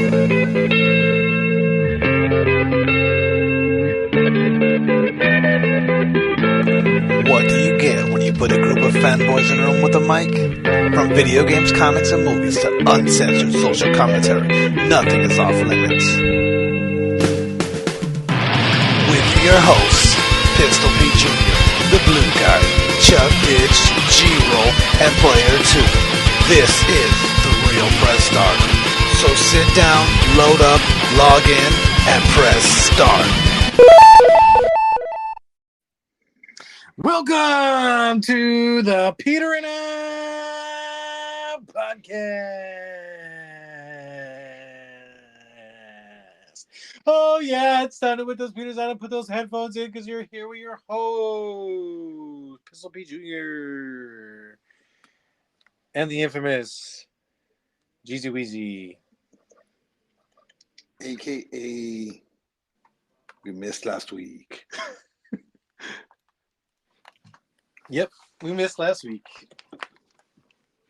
What do you get when you put a group of fanboys in a room with a mic? From video games, comics, and movies to uncensored social commentary, nothing is off limits. With your hosts, Pistol Pete Jr., The Blue Guy, Chuck Ditch, G-Roll, and Player 2. This is The Real Press Start. So sit down, load up, log in, and press start. Welcome to the Peter and I podcast. Oh yeah, it's time to put those Peters on and put those headphones in because you're here with your host, Pistol P Jr. and the infamous Jeezy Weezy. AKA we missed last week. Yep, we missed last week.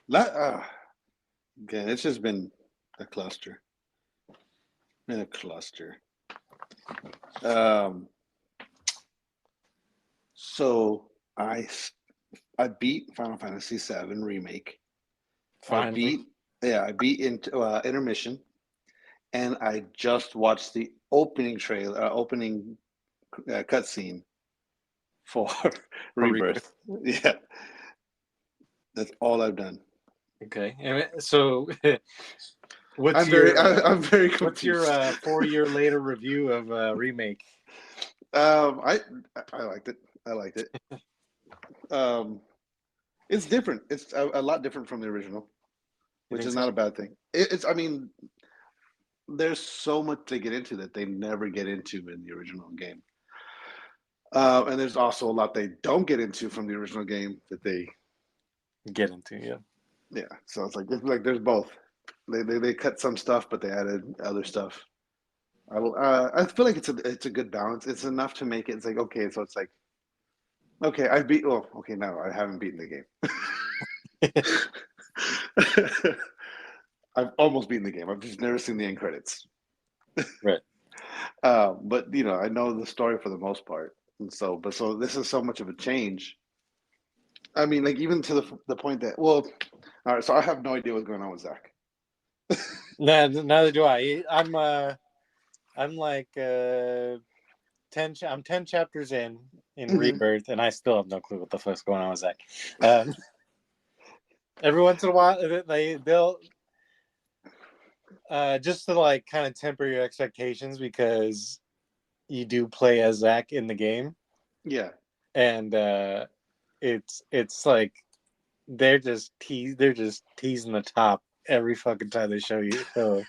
Again, it's just been a cluster. So I beat Final Fantasy VII Remake. Finally. I beat into intermission, and I just watched the opening cutscene for Rebirth. Yeah, that's all I've done. Okay, so I'm very confused. What's your 4-year later review of Remake? I liked it. It's different. It's a lot different from the original, which is not a bad thing. I mean, there's so much to get into that they never get into in the original game. And there's also a lot they don't get into from the original game that they get into. Yeah. So it's like there's both. They cut some stuff, but they added other stuff. I feel like it's a good balance. It's enough to make it. It's like okay, so it's like okay, now I haven't beaten the game. I've almost beaten the game. I've just never seen the end credits. Right. But I know the story for the most part. And so this is so much of a change. I mean, like even to the point that all right. So I have no idea what's going on with Zach. Neither do I. I'm like 10 chapters in Rebirth, and I still have no clue what the fuck's going on with Zach. Every once in a while, they'll just to like kind of temper your expectations because you do play as Zach in the game. Yeah. And it's like they're just teasing the top every fucking time they show you. So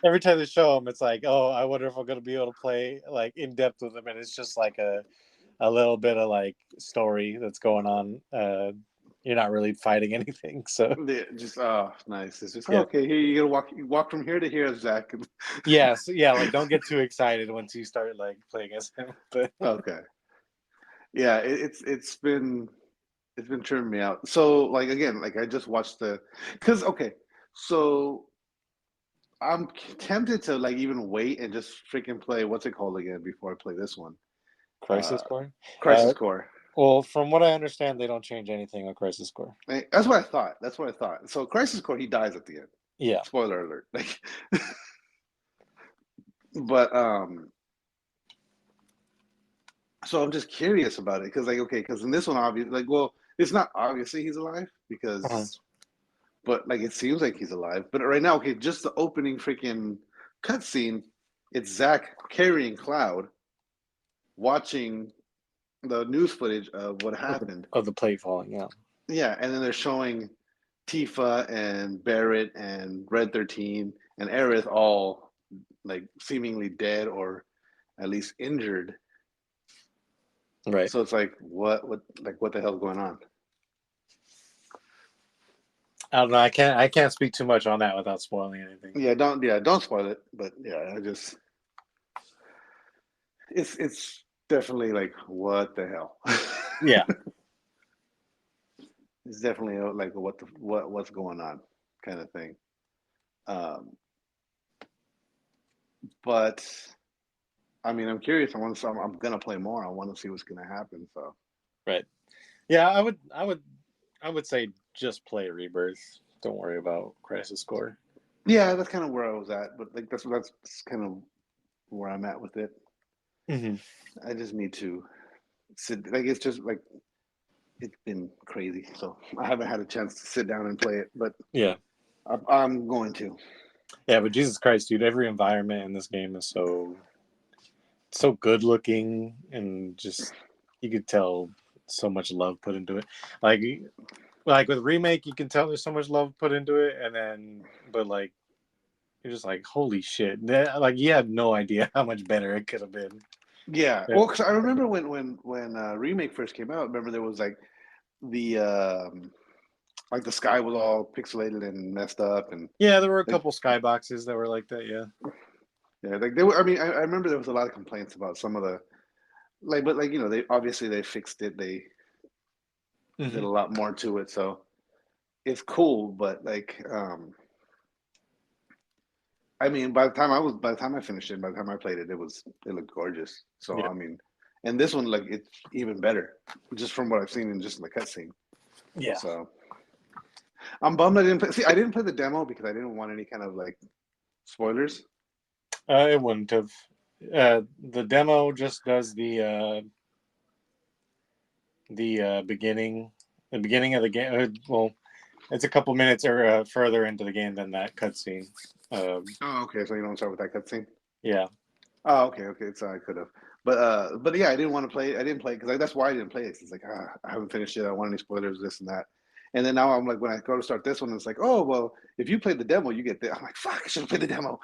every time they show them, it's like, oh, I wonder if I'm gonna be able to play like in depth with them, and it's just like a little bit of like story that's going on. You're not really fighting anything, so just nice. It's just okay. Here you gotta walk from here to here, Zach. Yes, yeah. Like don't get too excited once you start like playing as him. But okay. Yeah, it's been trimming me out. So like again, like I just watched so I'm tempted to like even wait and just freaking play what's it called again before I play this one. Crisis Core. Crisis Core. Well, from what I understand, they don't change anything on Crisis Core. That's what I thought. So Crisis Core, he dies at the end. Yeah. Spoiler alert. Like, but so I'm just curious about it because in this one, obviously, it's not obviously he's alive because, but like it seems like he's alive. But right now, just the opening freaking cutscene, it's Zach carrying Cloud, watching the news footage of what happened of the plate falling. Yeah, and then they're showing Tifa and Barrett and Red 13 and Aerith all like seemingly dead or at least injured. Right. So it's like what the hell's going on? I don't know. I can't speak too much on that without spoiling anything. Don't spoil it. But it's definitely like what the hell. Yeah. It's definitely like what's going on kind of thing. but I mean, I'm curious. I'm gonna play more. I want to see what's gonna happen. So Right. Yeah, I would say just play Rebirth. Don't worry about Crisis Core. yeah, that's kind of where I was at. But like that's kind of where I'm at with it. Mm-hmm. I just need to sit. Like it's just like it's been crazy, so I haven't had a chance to sit down and play it. But Yeah. I'm going to. Yeah, but Jesus Christ, dude, every environment in this game is so good looking and just you could tell so much love put into it. Like with remake, you can tell there's so much love put into it, and then but like you're just like, holy shit! Like you had no idea how much better it could have been. Yeah, Yeah. well, because I remember when remake first came out. Remember there was the like the sky was all pixelated and messed up, and Yeah, there were a like couple skyboxes that were like that. Yeah. yeah, like they were. I mean, I remember there was a lot of complaints about some of the but like they obviously they fixed it. They did Mm-hmm. a lot more to it, so it's cool. But like, I mean, by the time I finished it, by the time I played it, it looked gorgeous. So Yeah. I mean, and this one like it's even better, just from what I've seen in just in the cutscene. Yeah. So I'm bummed I didn't play. See, I didn't play the demo because I didn't want any kind of like spoilers. It wouldn't have. The demo just does the beginning of the game. Well, it's a couple minutes or further into the game than that cutscene. Oh, okay. So you don't start with that cutscene. Yeah. Oh, okay, okay. So I could have, but yeah, I didn't want to play. I didn't play because that's why I didn't play it. It's like I haven't finished it. I don't want any spoilers, this and that. And then now I'm like, when I go to start this one, it's like, oh well, if you played the demo, you get the. I'm like, fuck, I should have played the demo.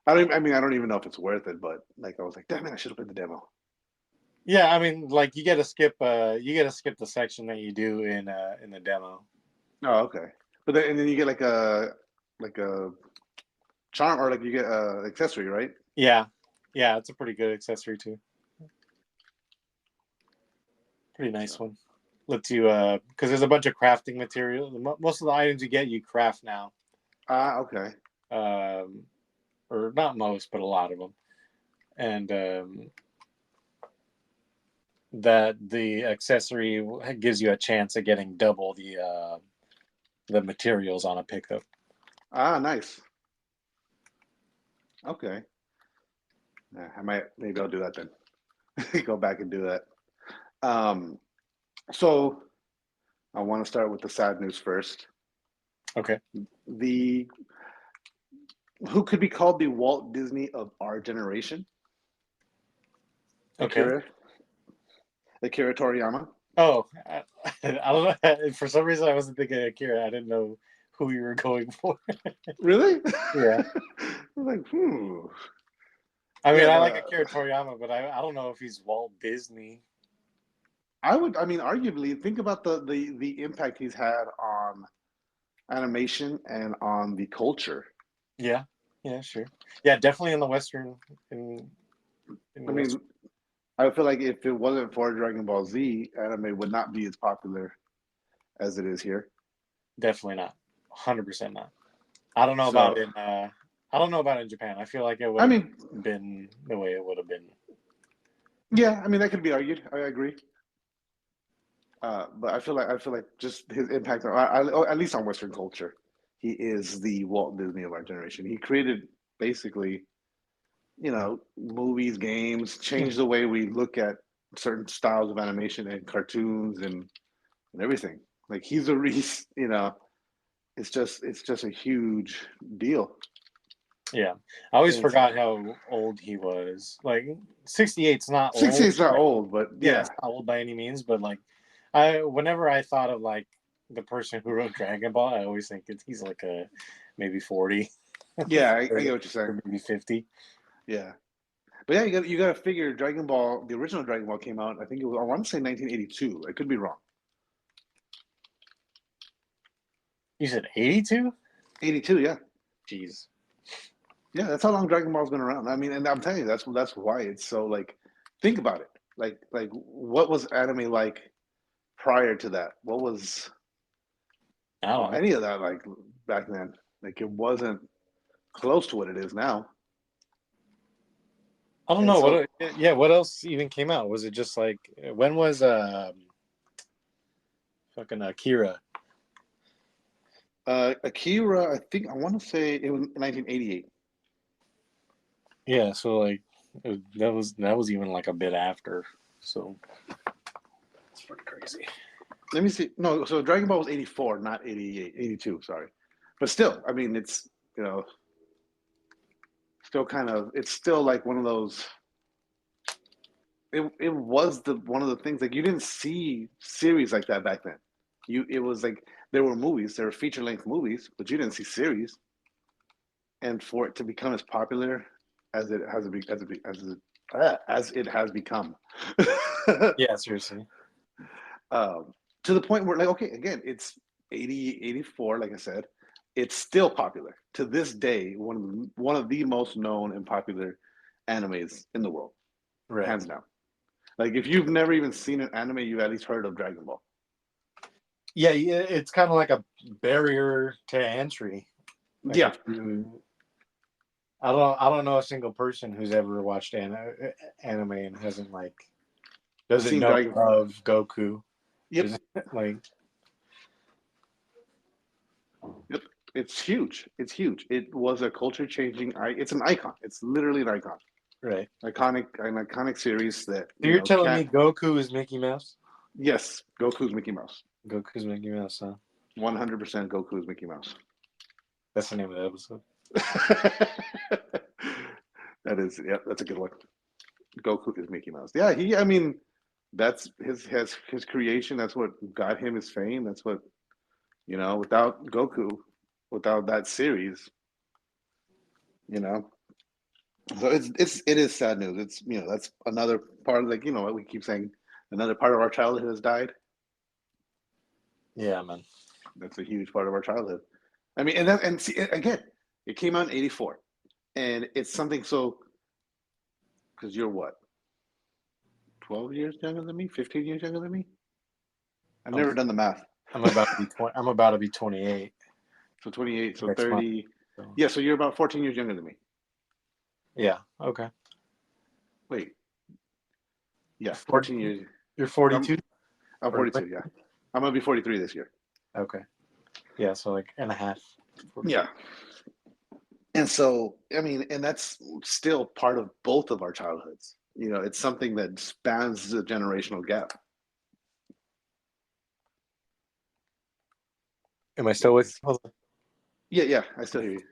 I don't. I mean, I don't even know if it's worth it, but like, I was like, damn it, I should have played the demo. Yeah, I mean, like you got to skip the section that you do in the demo. Oh, okay. But then and then you get like a charm or like you get a accessory, right? Yeah, yeah, it's a pretty good accessory too. Pretty nice So one. Lets you because there's a bunch of crafting material. Most of the items you get, you craft now. okay. Um, or not most, but a lot of them, and that the accessory gives you a chance of getting double the materials on a pickup. Nice. Okay. Yeah, maybe I'll do that then. Go back and do that. Um, so I want to start with the sad news first. Okay. The who could be called the Walt Disney of our generation? Okay. Akira Toriyama. Oh, I don't know. For some reason, I wasn't thinking Akira. I didn't know who you were going for. Really? Yeah. I was like, I mean, Yeah, I no. like Akira Toriyama, but I don't know if he's Walt Disney. I mean, arguably, think about the impact he's had on animation and on the culture. Yeah. Yeah, sure. Yeah, definitely in the Western in I the Western. mean, I feel like if it wasn't for Dragon Ball Z, anime would not be as popular as it is here. Definitely not. 100% not. I don't know about So, in I don't know about in Japan. I feel like it would I have mean, been the way it would have been. yeah, I mean that could be argued. I agree. But I feel like just his impact at least on Western culture, he is the Walt Disney of our generation. He created basically, movies, games, changed the way we look at certain styles of animation and cartoons and everything. Like he's a Reese, it's just a huge deal. Yeah. I always It's forgot how old he was. Like 68's not 60 old. is not Like, old, but yeah, yeah. it's not old by any means, but like whenever I thought of like the person who wrote Dragon Ball, I always think he's like a maybe 40 Yeah, I or, get what you're saying. or maybe 50. Yeah. But yeah, you got to figure Dragon Ball, the original Dragon Ball came out, I think it was I want to say 1982. I could be wrong. You said 82? 82, yeah. Jeez. Yeah, that's how long Dragon Ball's been around. I mean, and I'm telling you, that's why it's so like think about it. Like what was anime like prior to that? What was I don't know. any of that like back then? Like it wasn't close to what it is now. I don't know what else even came out. Was it just like when was fucking Akira? Akira, I want to say it was 1988. Yeah, so like that was even like a bit after. So it's pretty crazy. Let me see. No, so Dragon Ball was 84, not 88, 82, sorry. But still, I mean, it's, still kind of, it's still like one of those, it was one of the things, like, you didn't see series like that back then. It was like, there were feature-length movies, but you didn't see series. And for it to become as popular as it has become. Yeah, seriously. To the point where, like, okay, again, it's 80, 84, like I said, it's still popular to this day. One of the most known and popular animes in the world, Right. hands down. Like, if you've never even seen an anime, you've at least heard of Dragon Ball. Yeah, it's kind of like a barrier to entry. Like yeah, I don't know a single person who's ever watched anime and hasn't doesn't know of Goku. Yep. Like, yep. It's huge. It's huge. It was a culture changing. It's an icon. It's literally an icon. Right. An iconic series that. So you're telling me Goku is Mickey Mouse? Yes, Goku's Mickey Mouse. Goku's Mickey Mouse, huh? 100% Goku's Mickey Mouse. That's the name of the episode. That's a good one. Goku is Mickey Mouse. Yeah, I mean, that's his creation. That's what got him his fame. That's what, without Goku, without that series, so it is sad news. It's, that's another part of, like, what we keep saying, another part of our childhood has died. Yeah, man. That's a huge part of our childhood. I mean, and see, again, it came out in 84, and it's something so, because you're what, 12 years younger than me, 15 years younger than me. I've never done the math. I'm about to be 28. So 28, so Next 30. month, so. Yeah, so you're about 14 years younger than me. Yeah. Okay. Wait. Yeah, 14 years. You're 42? I'm 42, yeah. I'm going to be 43 this year. Okay. Yeah, so like and a half. 42. Yeah. And so, I mean, and that's still part of both of our childhoods. It's something that spans the generational gap. Am I still with you? Yeah, I still hear you.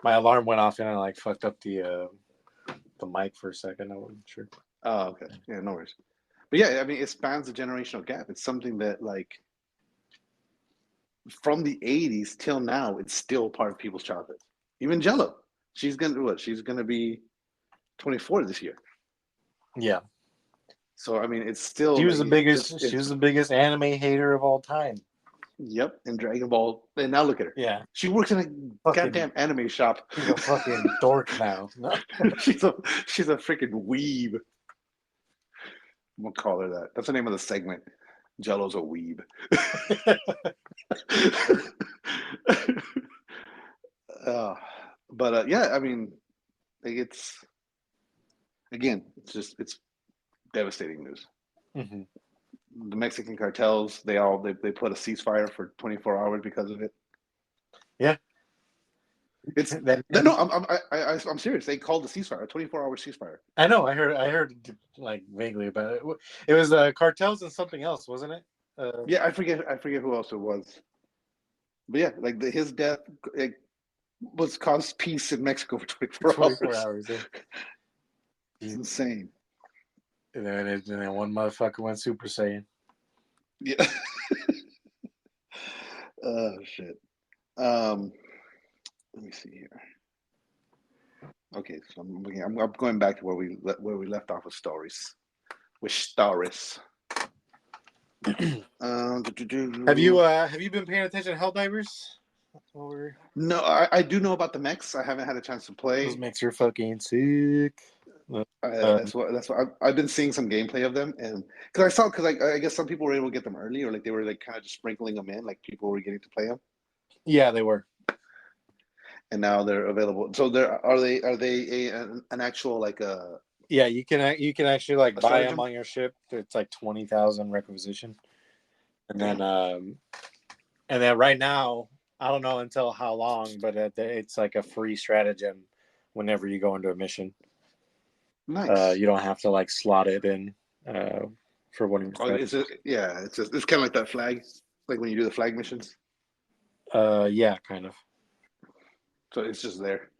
My alarm went off and I fucked up the mic for a second. I wasn't sure. Oh, okay. Yeah, no worries. But yeah, I mean, it spans the generational gap. It's something that, like, from the 80s till now, it's still part of people's childhood. Even Jello, she's gonna be 24 this year. Yeah. So I mean, it's still. She was the biggest anime hater of all time. Yep, and Dragon Ball, and now look at her. Yeah, she works in a goddamn anime shop. She's a fucking dork now. she's a freaking weeb. I'm gonna call her that. That's the name of the segment. Jello's a weeb. But yeah, I mean, like, it's devastating news. Mm-hmm. The Mexican cartels, they put a ceasefire for 24 hours because of it. Yeah, I'm serious. They called the ceasefire a 24-hour ceasefire. I know. I heard like vaguely about it. It was cartels and something else, wasn't it? Yeah, I forget who else it was. But yeah, like his death was caused peace in Mexico for 24 hours. Yeah. It's insane. And then one motherfucker went Super Saiyan. Yeah. Oh shit. Let me see here. Okay, so I'm going back to where we left off with stories. Have you been paying attention to Helldivers? No, I do know about the mechs. I haven't had a chance to play. Those mechs are fucking sick. That's what I've been seeing some gameplay of them, and because I guess some people were able to get them early, or like they were like kind of just sprinkling them in, like people were getting to play them. Yeah, they were. and now they're available. So are they an actual like a Yeah, you can actually like buy stratagem? them on your ship. It's like 20,000 requisition, and then right now I don't know until how long, but it's like a free stratagem whenever you go into a mission. Nice. You don't have to like slot it in for one of your Is it? Yeah, it's kind of like that flag, like when you do the flag missions. Yeah, kind of. So it's just there.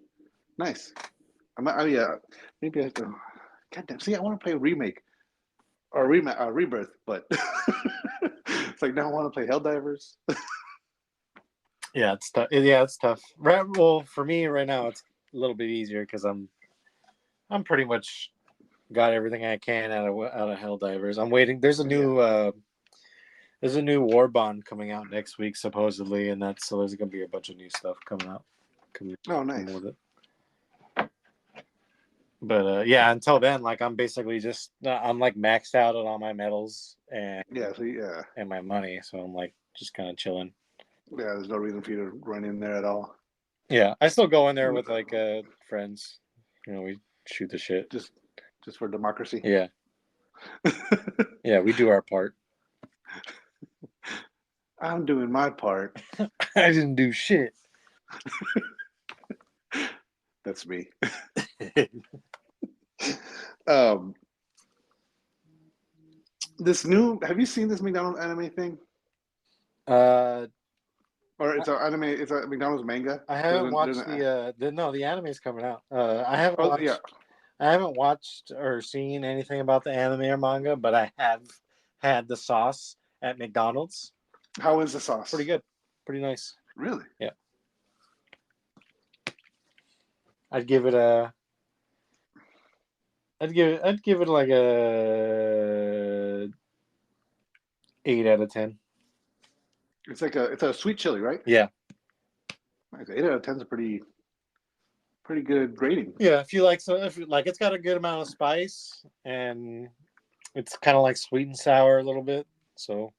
Nice. Yeah, maybe I have to. God damn. See, I want to play a remake or rebirth, but it's like now I want to play Helldivers. Yeah, it's tough. Yeah, it's tough. Right. Well, for me right now, it's a little bit easier because I'm pretty much got everything I can out of Helldivers. I'm waiting. There's a new war bond coming out next week supposedly, and so there's gonna be a bunch of new stuff coming out. Oh, nice. With it. But yeah, until then, like I'm basically just I'm like maxed out on all my medals and and my money, so I'm like just kind of chilling. Yeah, there's no reason for you to run in there at all. Yeah, I still go in there with like friends. You know, we shoot the shit just for democracy. Yeah. Yeah, we do our part. I'm doing my part. I didn't do shit. That's me. This new, have you seen this McDonald's anime thing? Or it's an anime, it's a McDonald's manga? I haven't watched the anime is coming out. I haven't watched. Yeah. I haven't watched or seen anything about the anime or manga, but I have had the sauce at McDonald's. How is the sauce? Pretty good. Pretty nice. Really? Yeah. I'd give it like a 8 out of 10. It's a sweet chili, right? Yeah. 8 out of 10 is a pretty good rating. Yeah, if you like it's got a good amount of spice and it's kind of like sweet and sour a little bit, so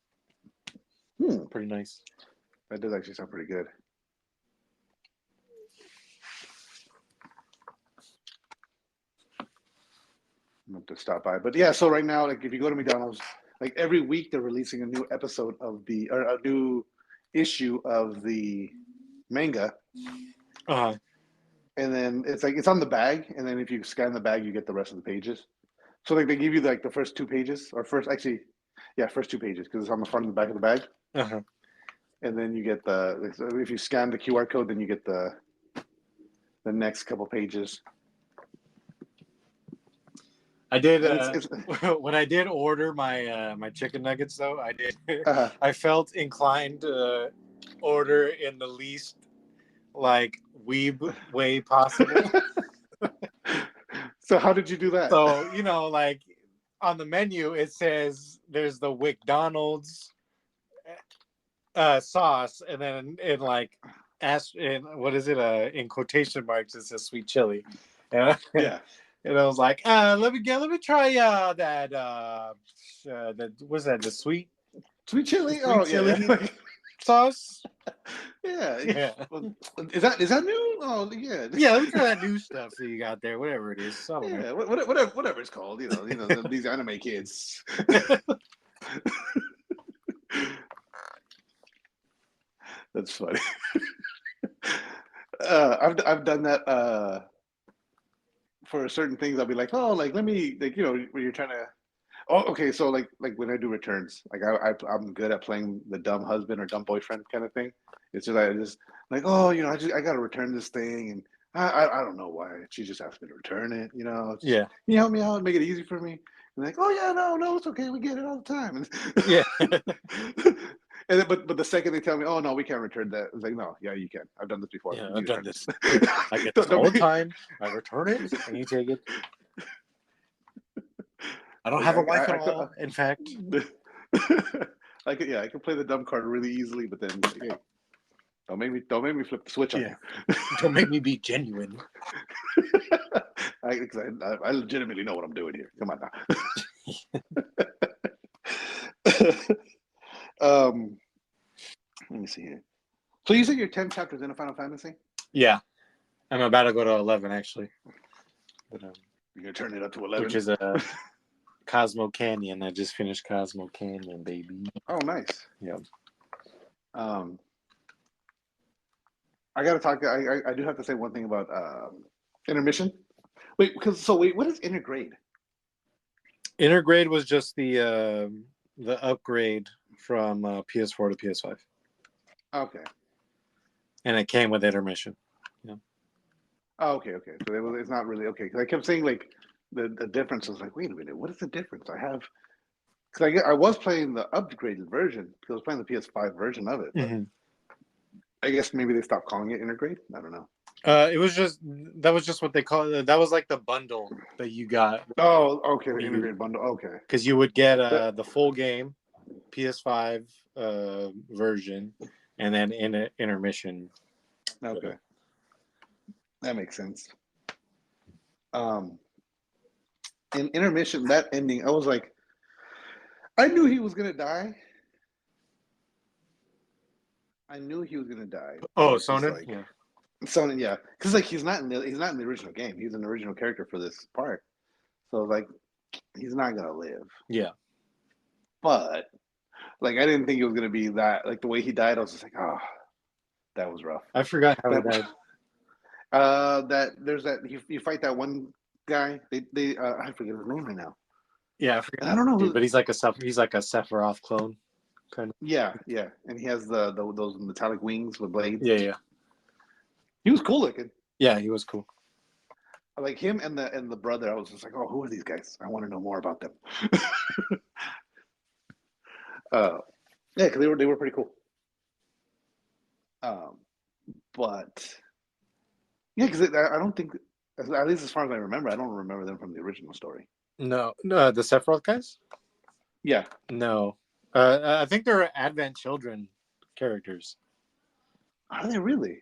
pretty nice. That does actually sound pretty good. I'm going to stop by, but yeah. So right now, like if you go to McDonald's, like every week they're releasing a new episode or a new issue of the manga. Uh-huh. And then it's on the bag, and then if you scan the bag, you get the rest of the pages. So like they give you like the first 2 pages, or first 2 pages, because it's on the front and the back of the bag. Uh-huh. And then you get if you scan the QR code, then you get the next couple pages. I did when I did order my my chicken nuggets though, I felt inclined to order in the least like weeb way possible. So how did you do that? So, you know, like on the menu it says there's the McDonald's sauce, and then in like what is it in quotation marks it says sweet chili. Yeah. And I was like, let me try that what's that, the sweet chili? Chili sauce? Yeah. Well, is that new? Oh yeah. Yeah, let me try that new stuff that you got there, whatever it is. Whatever it's called, you know, these anime kids. That's funny. I've done that for certain things. I'll be like, oh, like let me, like, you know, when you're trying to. Oh, okay. So like when I do returns, like I'm good at playing the dumb husband or dumb boyfriend kind of thing. It's just I just like, oh, you know, I got to return this thing, and I don't know why she just asked me to return it. You know, can you help me out and make it easy for me? And like, oh yeah, no, it's okay. We get it all the time. And then, but the second they tell me, oh no, we can't return that, it's like, no, yeah, you can. I've done this before. Yeah, I've done this. I get this all the time. I return it, and you take it. I don't have a wife at all. In fact, I can play the dumb card really easily, but then like, hey, don't make me flip the switch on you. Don't make me be genuine. I legitimately know what I'm doing here. Come on now. Let me see here. So you said you're 10 chapters in a Final Fantasy? Yeah. I'm about to go to 11 actually, but, You're gonna turn it up to 11, which is Cosmo Canyon. I just finished Cosmo Canyon, baby. Oh, nice. Yeah. I gotta talk. I do have to say one thing about intermission. Wait, what is intergrade? Intergrade was just the upgrade from PS4 to PS5, Okay. and it came with intermission. Yeah. Oh, okay. So it's not really okay. Because I kept saying like the difference. I was like, wait a minute, what is the difference? Because I was playing the upgraded version. Because I was playing the PS5 version of it. But I guess maybe they stopped calling it intergrade. I don't know. It was just that was just what they call it. That was like the bundle that you got. Oh, okay. The integrated bundle. Okay. Because you would get the full game, PS5 version, and then in intermission. Okay. That makes sense. In intermission, that ending, I was like, I knew he was gonna die. Oh, It's just Sonnen? like, Yeah. Sonnen, yeah, because like he's not in the original game. He's an original character for this part, so like he's not gonna live. Yeah. But like I didn't think it was gonna be that. Like the way he died, I was just like, oh, that was rough. I forgot how he died. That there's that you fight that one guy. They I forget his name right now. Yeah, I forgot. I don't know, but he's like a Sephiroth clone, kind of. Yeah, and he has those metallic wings with blades. Yeah. He was cool looking. Yeah, he was cool. Like him and the brother, I was just like, oh, who are these guys? I want to know more about them. Yeah, because they were pretty cool. But yeah, because I don't think, at least as far as I remember, I don't remember them from the original story. No, the Sephiroth guys. Yeah. No, I think they're Advent Children characters. Are they really?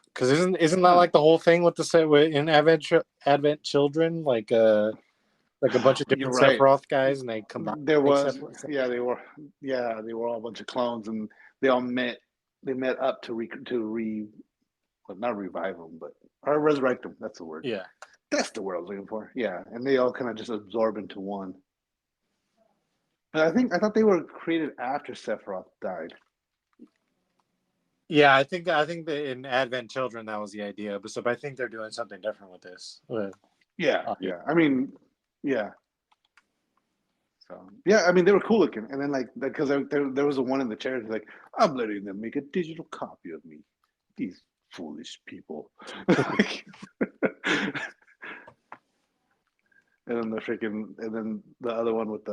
Because isn't that like the whole thing with in Advent Children, like a bunch of different right. Sephiroth guys, and they combine. There was, yeah, they were all a bunch of clones, and they all met up to well, not revive them, or resurrect them. That's the word. Yeah, that's the word I was looking for. Yeah, and they all kind of just absorb into one. But I thought they were created after Sephiroth died. Yeah, I think that in Advent Children that was the idea, but I think they're doing something different with this. Yeah. I mean, yeah. So yeah, I mean they were cool looking, and then like because there was a one in the chair like, I'm letting them make a digital copy of me, these foolish people. And then the other one with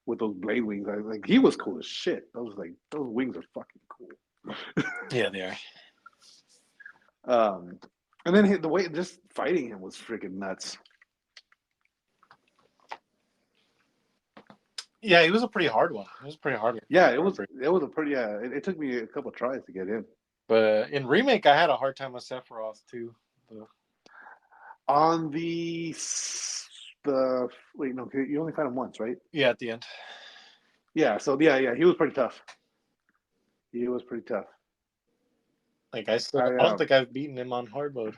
with those blade wings, he was cool as shit. I was like, those wings are fucking cool. Yeah, they are. And then the way just fighting him was freaking nuts. Yeah, it was a pretty hard one. It was pretty hard. Yeah, it was a pretty. It took me a couple tries to get in. But in remake, I had a hard time with Sephiroth too. On the wait, no, you only fight him once, right? Yeah, at the end. Yeah, so yeah, he was pretty tough. Like I don't think I've beaten him on hard mode.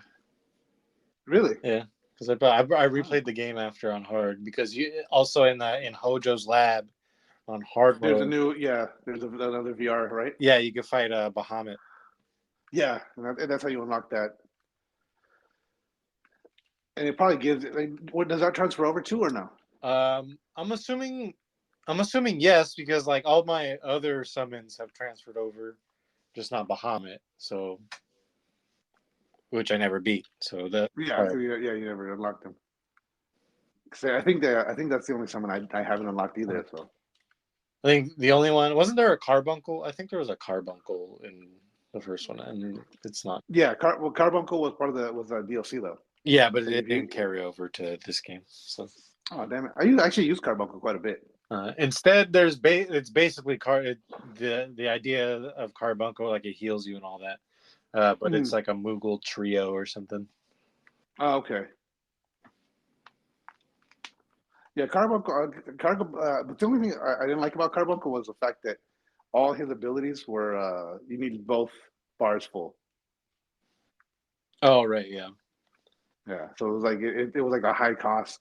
Really? Yeah, because I replayed the game after on hard, because you also in Hojo's lab on hard mode. There's another VR, right? Yeah, you can fight Bahamut. Yeah, and that's how you unlock that. And it probably gives it. What does that transfer over to or no? I'm assuming yes, because like all my other summons have transferred over, just not Bahamut. So, which I never beat. So you never unlocked them. I think that's the only summon I haven't unlocked either. So I think the only one, wasn't there a Carbuncle? I think there was a Carbuncle in the first one, and it's not. Yeah, Carbuncle was part of was a DLC though. Yeah, but it didn't carry over to this game. So. Oh damn it! I actually use Carbuncle quite a bit. Instead, it's basically the idea of Carbuncle, like it heals you and all that, but it's like a Moogle trio or something. Oh, okay. Yeah, Carbuncle. But the only thing I didn't like about Carbuncle was the fact that all his abilities were you need both bars full. Oh right, yeah. Yeah, so it was like it was like a high cost,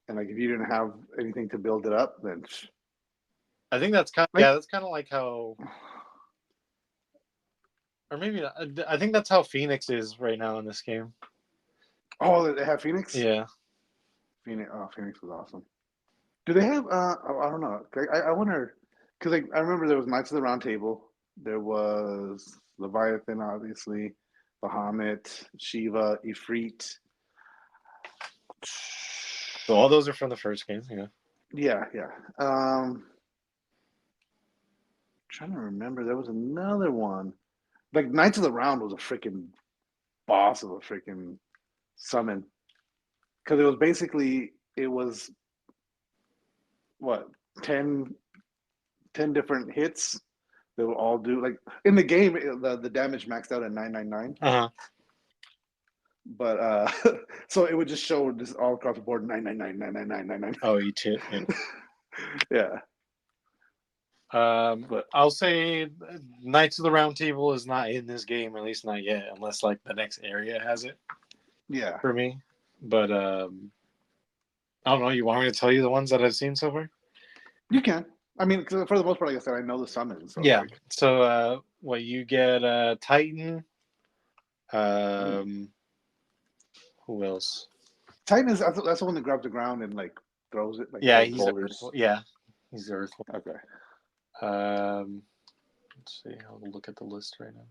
and like if you didn't have anything to build it up, then I think that's kind. like That's kind of like how, or maybe not. I think that's how Phoenix is right now in this game. oh, they have Phoenix. Yeah. Phoenix was awesome. Do they have? I don't know. I wonder because like I remember there was Knights of the Round Table. There was Leviathan, obviously, Bahamut, Shiva, Ifrit. So all those are from the first game. Yeah. Yeah, yeah. Trying to remember, there was another one. Like Knights of the Round was a freaking boss of a freaking summon because it was basically it was what 10, 10 different hits they will all do like in the game. The damage maxed out at 999, Uh huh. but so it would just show this all across the board 999 999 999. Oh, you too. Yeah. Yeah, but I'll say Knights of the Round Table is not in this game, at least not yet, unless like the next area has it yeah, for me. But I don't know. You want me to tell you the ones that I've seen so far? you can. I mean, 'cause for the most part, like I said, I know the summons. So Yeah. like, So what you get? Titan. Um, who else? Titan is that's the one that grabs the ground and like throws it like Yeah, throws he's boulders. Earth. Yeah, he's Earth. Okay. Let's see. I'll look at the list right now.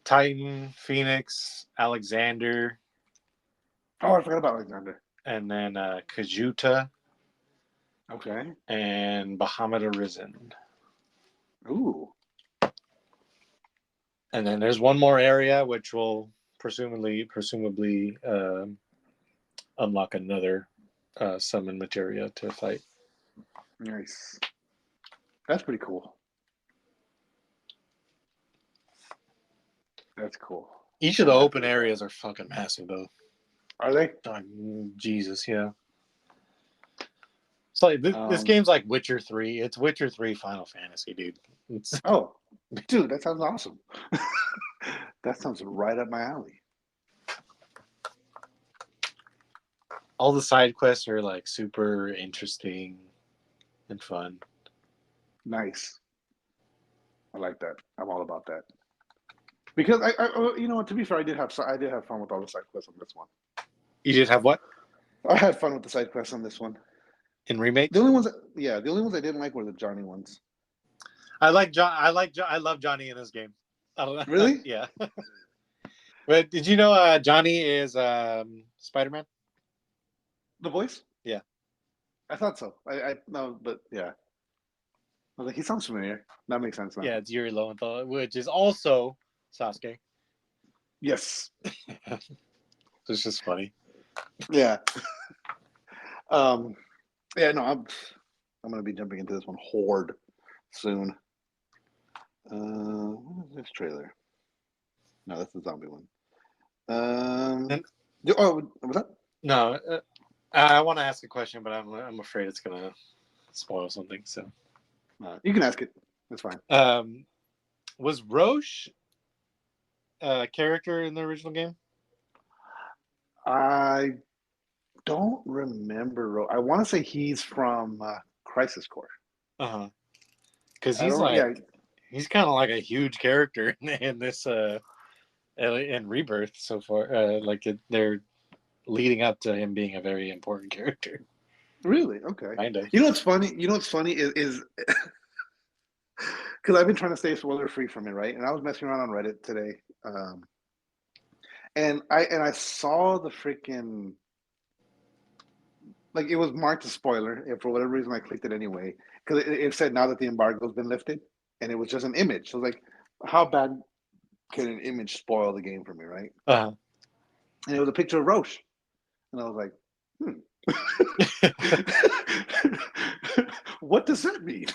Titan, Phoenix, Alexander, Oh, I forgot about Alexander. and then Kajuta Okay. and Bahamut Arisen. Ooh. And then there's one more area which will presumably unlock another summon materia to fight. Nice. That's pretty cool. That's cool. Each of the open areas are fucking massive, though. Are they? Jesus, yeah. It's like this game's like Witcher 3. It's Witcher 3 Final Fantasy, dude. It's... Oh, dude, that sounds awesome. That sounds right up my alley. All the side quests are like super interesting and fun. Nice. I like that. I'm all about that. Because I you know what? To be fair, I did have fun with all the side quests on this one. You did have what I had fun with the side quests on this one. in remake? The only ones I didn't like were the Johnny ones. I like John. I love Johnny in this game. I don't know. Really? Yeah. But did you know Johnny is Spider-Man? The voice? Yeah. I thought so. I no, but yeah. I was like, he sounds familiar. That makes sense now. Yeah, it's Yuri Lowenthal, which is also Sasuke. Yes. It's just funny. Yeah. Yeah, no, I'm gonna be jumping into this one Horde soon. What is this trailer? No, that's the zombie one. Oh, was that? No, I want to ask a question, but I'm afraid it's gonna spoil something. So You can ask it. That's fine. was Roche a character in the original game? I don't remember. I want to say he's from Crisis Core. Because he's he's kind of like a huge character in this in Rebirth so far. They're leading up to him being a very important character. Really? Okay. Kind of. You know what's funny? Is because I've been trying to stay spoiler free from it, right? And I was messing around on Reddit today, and I saw the freaking like it was marked a spoiler, and for whatever reason I clicked it anyway because it said now that the embargo's been lifted, and it was just an image. So I was like, how bad can an image spoil the game for me, right? Uh-huh. And it was a picture of Roche, and I was like, what does that mean?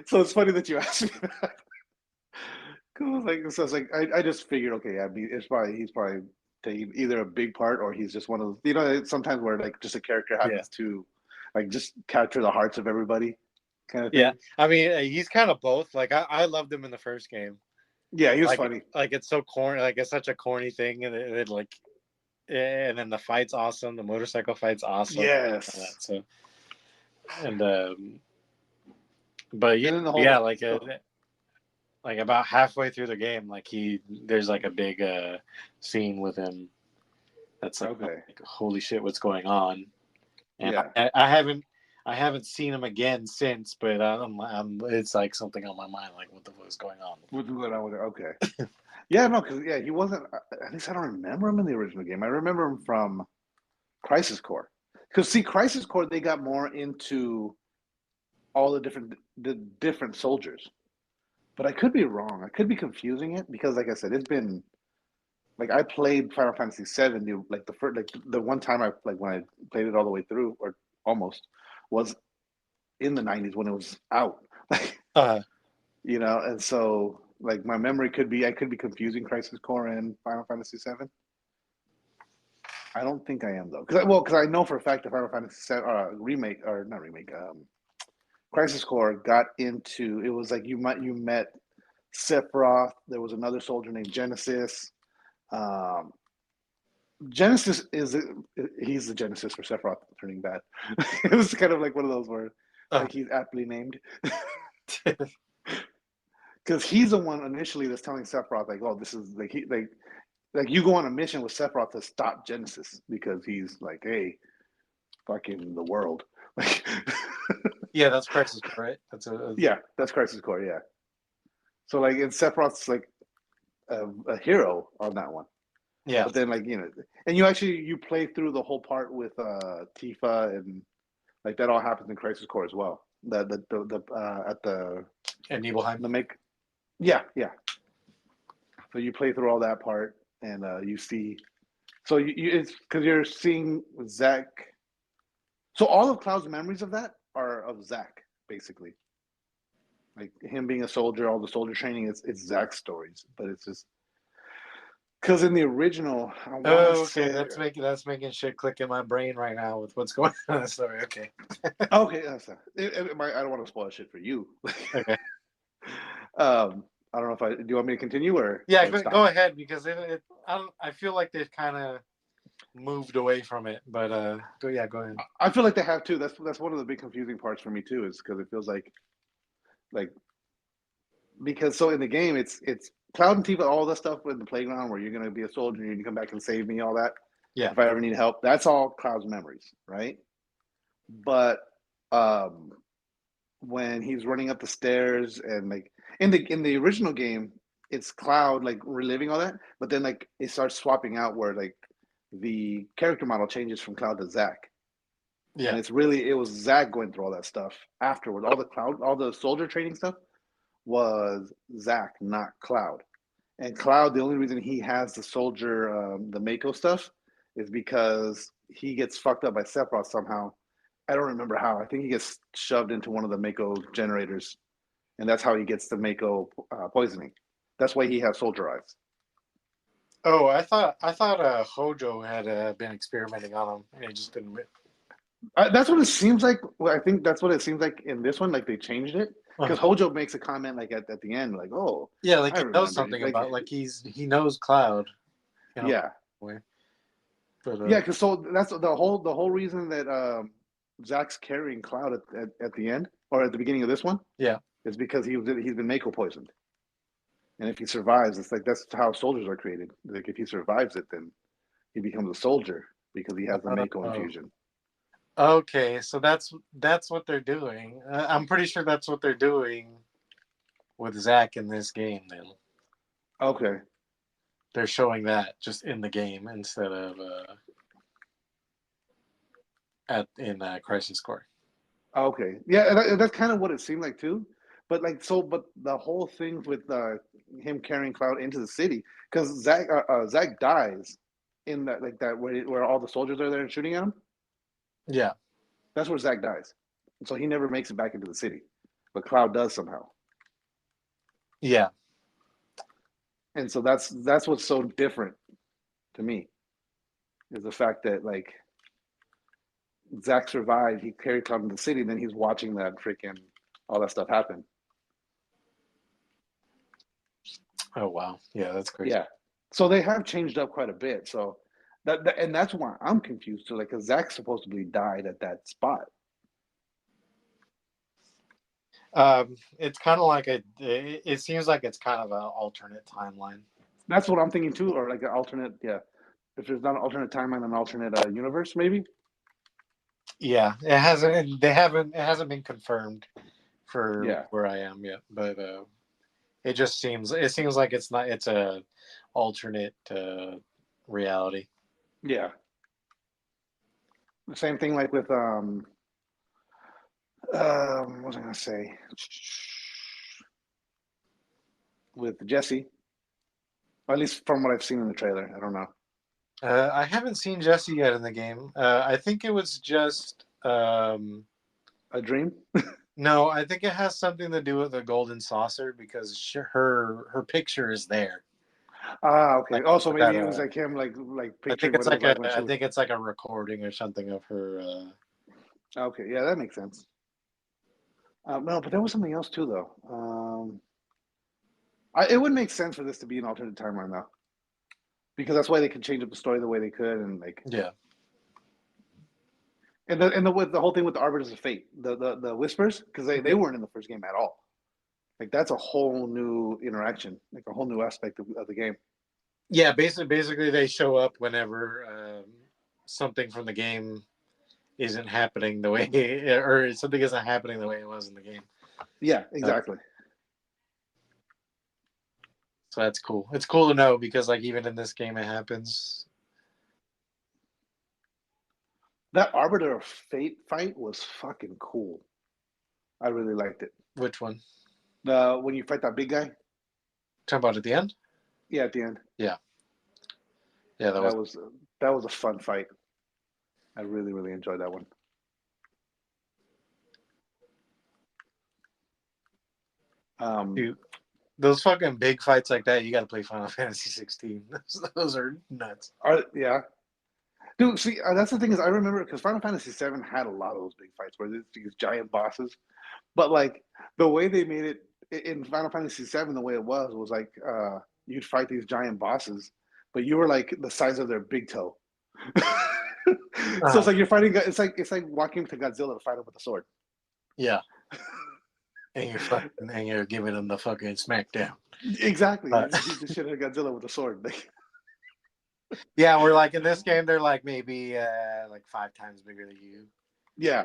So it's funny that you asked me that. I just figured, okay, yeah, he's probably taking either a big part or he's just one of the, sometimes where like just a character happens to like just capture the hearts of everybody, kind of thing. Yeah, I mean, he's kind of both. Like I loved him in the first game. Yeah, he was Like funny. like it's so corny. Like it's such a corny thing, and it like, and then the fight's awesome. The motorcycle fight's awesome. Yes. So and but And then the yeah, whole like about halfway through the game, like there's like a big scene with him. That's like, okay. like, holy shit, what's going on? And Yeah. I haven't seen him again since, but it's like something on my mind, like what the fuck is going on? What's going on with it? Okay. Yeah, no, because yeah, he wasn't. At least I don't remember him in the original game. I remember him from Crisis Core. Because see, Crisis Core, they got more into all the different soldiers. But I could be wrong. I could be confusing it because, like I said, it's been like I played Final Fantasy VII. Like the first, like the one time I like when I played it all the way through, or almost, was in the '90s when it was out. Like and so like my memory could be I could be confusing Crisis Core and Final Fantasy VII. I don't think I am though, because I know for a fact the Final Fantasy VII remake or not remake, Crisis Core got into it was like you met Sephiroth. There was another soldier named Genesis. Um, Genesis he's the Genesis for Sephiroth turning bad. It was kind of like one of those where like he's aptly named because he's the one initially that's telling Sephiroth like, oh, this is like like you go on a mission with Sephiroth to stop Genesis because he's like, hey, fucking the world. Like, yeah, that's Crisis Core, right? Yeah, that's Crisis Core. Yeah. So like, and Sephiroth's like a hero on that one. Yeah. But then like and you play through the whole part with Tifa and like that all happens in Crisis Core as well. The at the and Nibelheim. Yeah. So you play through all that part and you see. So it's because you're seeing Zack. So all of Cloud's memories of that are of Zack, basically. Like him being a soldier, all the soldier training, it's Zack's stories, but it's just because in the original, Okay, that's making shit click in my brain right now with what's going on in the story. Okay. Okay, that's I don't want to spoil shit for you. Okay. I don't know if do you want me to continue or yeah, go ahead because I feel like they've kind of moved away from it, but yeah, go ahead. I feel like they have too. That's one of the big confusing parts for me too, is because it feels like because so in the game it's Cloud and Tifa, all the stuff in the playground where you're gonna be a soldier and you come back and save me, all that. Yeah. If I ever need help, that's all Cloud's memories, right? But when he's running up the stairs and like in the original game, it's Cloud like reliving all that, but then like it starts swapping out where like the character model changes from Cloud to Zack. Yeah. And it was Zack going through all that stuff afterward. All the soldier training stuff was Zack, not Cloud. And Cloud, the only reason he has the soldier, the Mako stuff, is because he gets fucked up by Sephiroth somehow. I don't remember how. I think he gets shoved into one of the Mako generators, and that's how he gets the Mako poisoning. That's why he has soldier eyes. Oh, I thought Hojo had been experimenting on him, and he just didn't. That's what it seems like. Well, I think that's what it seems like in this one. Like they changed it because Hojo makes a comment like at the end, like, "Oh, yeah, like he knows something about like he knows Cloud." Yeah. Way. But, yeah, because so that's the whole reason that Zack's carrying Cloud at the end or at the beginning of this one. Yeah, is because he's been Mako poisoned, and if he survives, it's like that's how soldiers are created. Like if he survives it, then he becomes a soldier because he has the Mako infusion. Okay, so that's what they're doing. I'm pretty sure that's what they're doing with Zack in this game. Then, okay, they're showing that just in the game instead of in Crisis Core. Okay, yeah, that's kind of what it seemed like too. But but the whole thing with him carrying Cloud into the city because Zack dies in that where all the soldiers are there and shooting at him. Yeah. That's where Zack dies. So he never makes it back into the city. But Cloud does somehow. Yeah. And so that's what's so different to me. Is the fact that like Zack survived, he carried Cloud into the city, and then he's watching that freaking all that stuff happened. Oh wow, yeah, that's crazy. Yeah, so they have changed up quite a bit. So and that's why I'm confused too. Like, because Zach supposedly died at that spot. It's kind of like it seems like it's kind of an alternate timeline. That's what I'm thinking too, or like an alternate. Yeah, if there's not an alternate timeline, an alternate universe, maybe. Yeah, it hasn't. They haven't. It hasn't been confirmed for Yeah. where I am yet, but it just seems. It seems like it's not. It's a alternate reality. Yeah. The same thing like with what was I gonna say? With Jesse. Or at least from what I've seen in the trailer. I don't know. I haven't seen Jesse yet in the game. I think it was just. A dream? No, I think it has something to do with the golden saucer because her picture is there. Ah, okay. Like, Also, maybe that, it was like him, like I picturing think it's what it was like like when she I was. think it's like a recording or something of her. Okay, yeah, that makes sense. No, but there was something else too, though. It would make sense for this to be an alternate timeline, though, because that's why they could change up the story the way they could, and like, Yeah. and with the whole thing with the Arbiters of Fate, the Whispers, because they weren't in the first game at all. Like, that's a whole new interaction, like a whole new aspect of the game. Yeah, basically they show up whenever something from the game isn't happening the way, or something isn't happening the way it was in the game. Yeah, exactly. So that's cool. It's cool to know because, like, even in this game, it happens. That Arbiter of Fate fight was fucking cool. I really liked it. Which one? When you fight that big guy. Talking about at the end? Yeah, at the end. Yeah. Yeah, that was a fun fight. I really, really enjoyed that one. Dude, those fucking big fights like that, you got to play Final Fantasy 16. Those are nuts. Yeah. Dude, see, that's the thing is I remember because Final Fantasy 7 had a lot of those big fights where there's these giant bosses. But like the way they made it in Final Fantasy 7, the way it was like you'd fight these giant bosses, but you were like the size of their big toe. So it's like you're fighting. It's like walking to Godzilla to fight him with a sword. Yeah. And you're giving them the fucking smackdown. Exactly. You beat the shit out of Godzilla with a sword. Yeah, we're like in this game, they're like maybe like 5 times bigger than you. Yeah.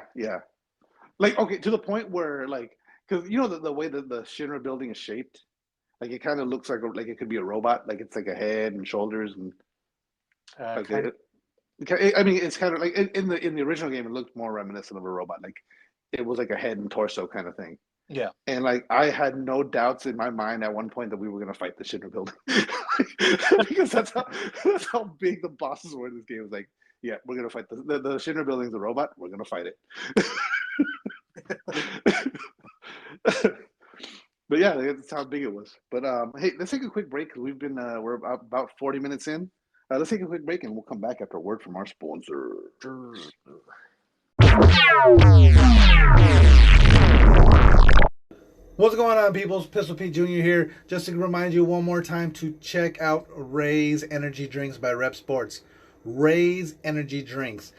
Like, okay, to the point where like, because you know the way that the Shinra building is shaped, like it kind of looks like it could be a robot, like it's like a head and shoulders and. I mean, it's kind of like in the original game, it looked more reminiscent of a robot. Like it was like a head and torso kind of thing. Yeah. And like I had no doubts in my mind at one point that we were going to fight the Shinra building because that's how big the bosses were in this game. It was like, yeah, we're going to fight the Shinra building's a robot. We're going to fight it. But yeah, that's how big it was. But hey, let's take a quick break because we've been we're about 40 minutes in. Let's take a quick break and we'll come back after a word from our sponsor. What's going on, people? It's Pistol Pete Jr. here. Just to remind you one more time to check out Ray's Energy Drinks by Rep Sports. Ray's Energy Drinks.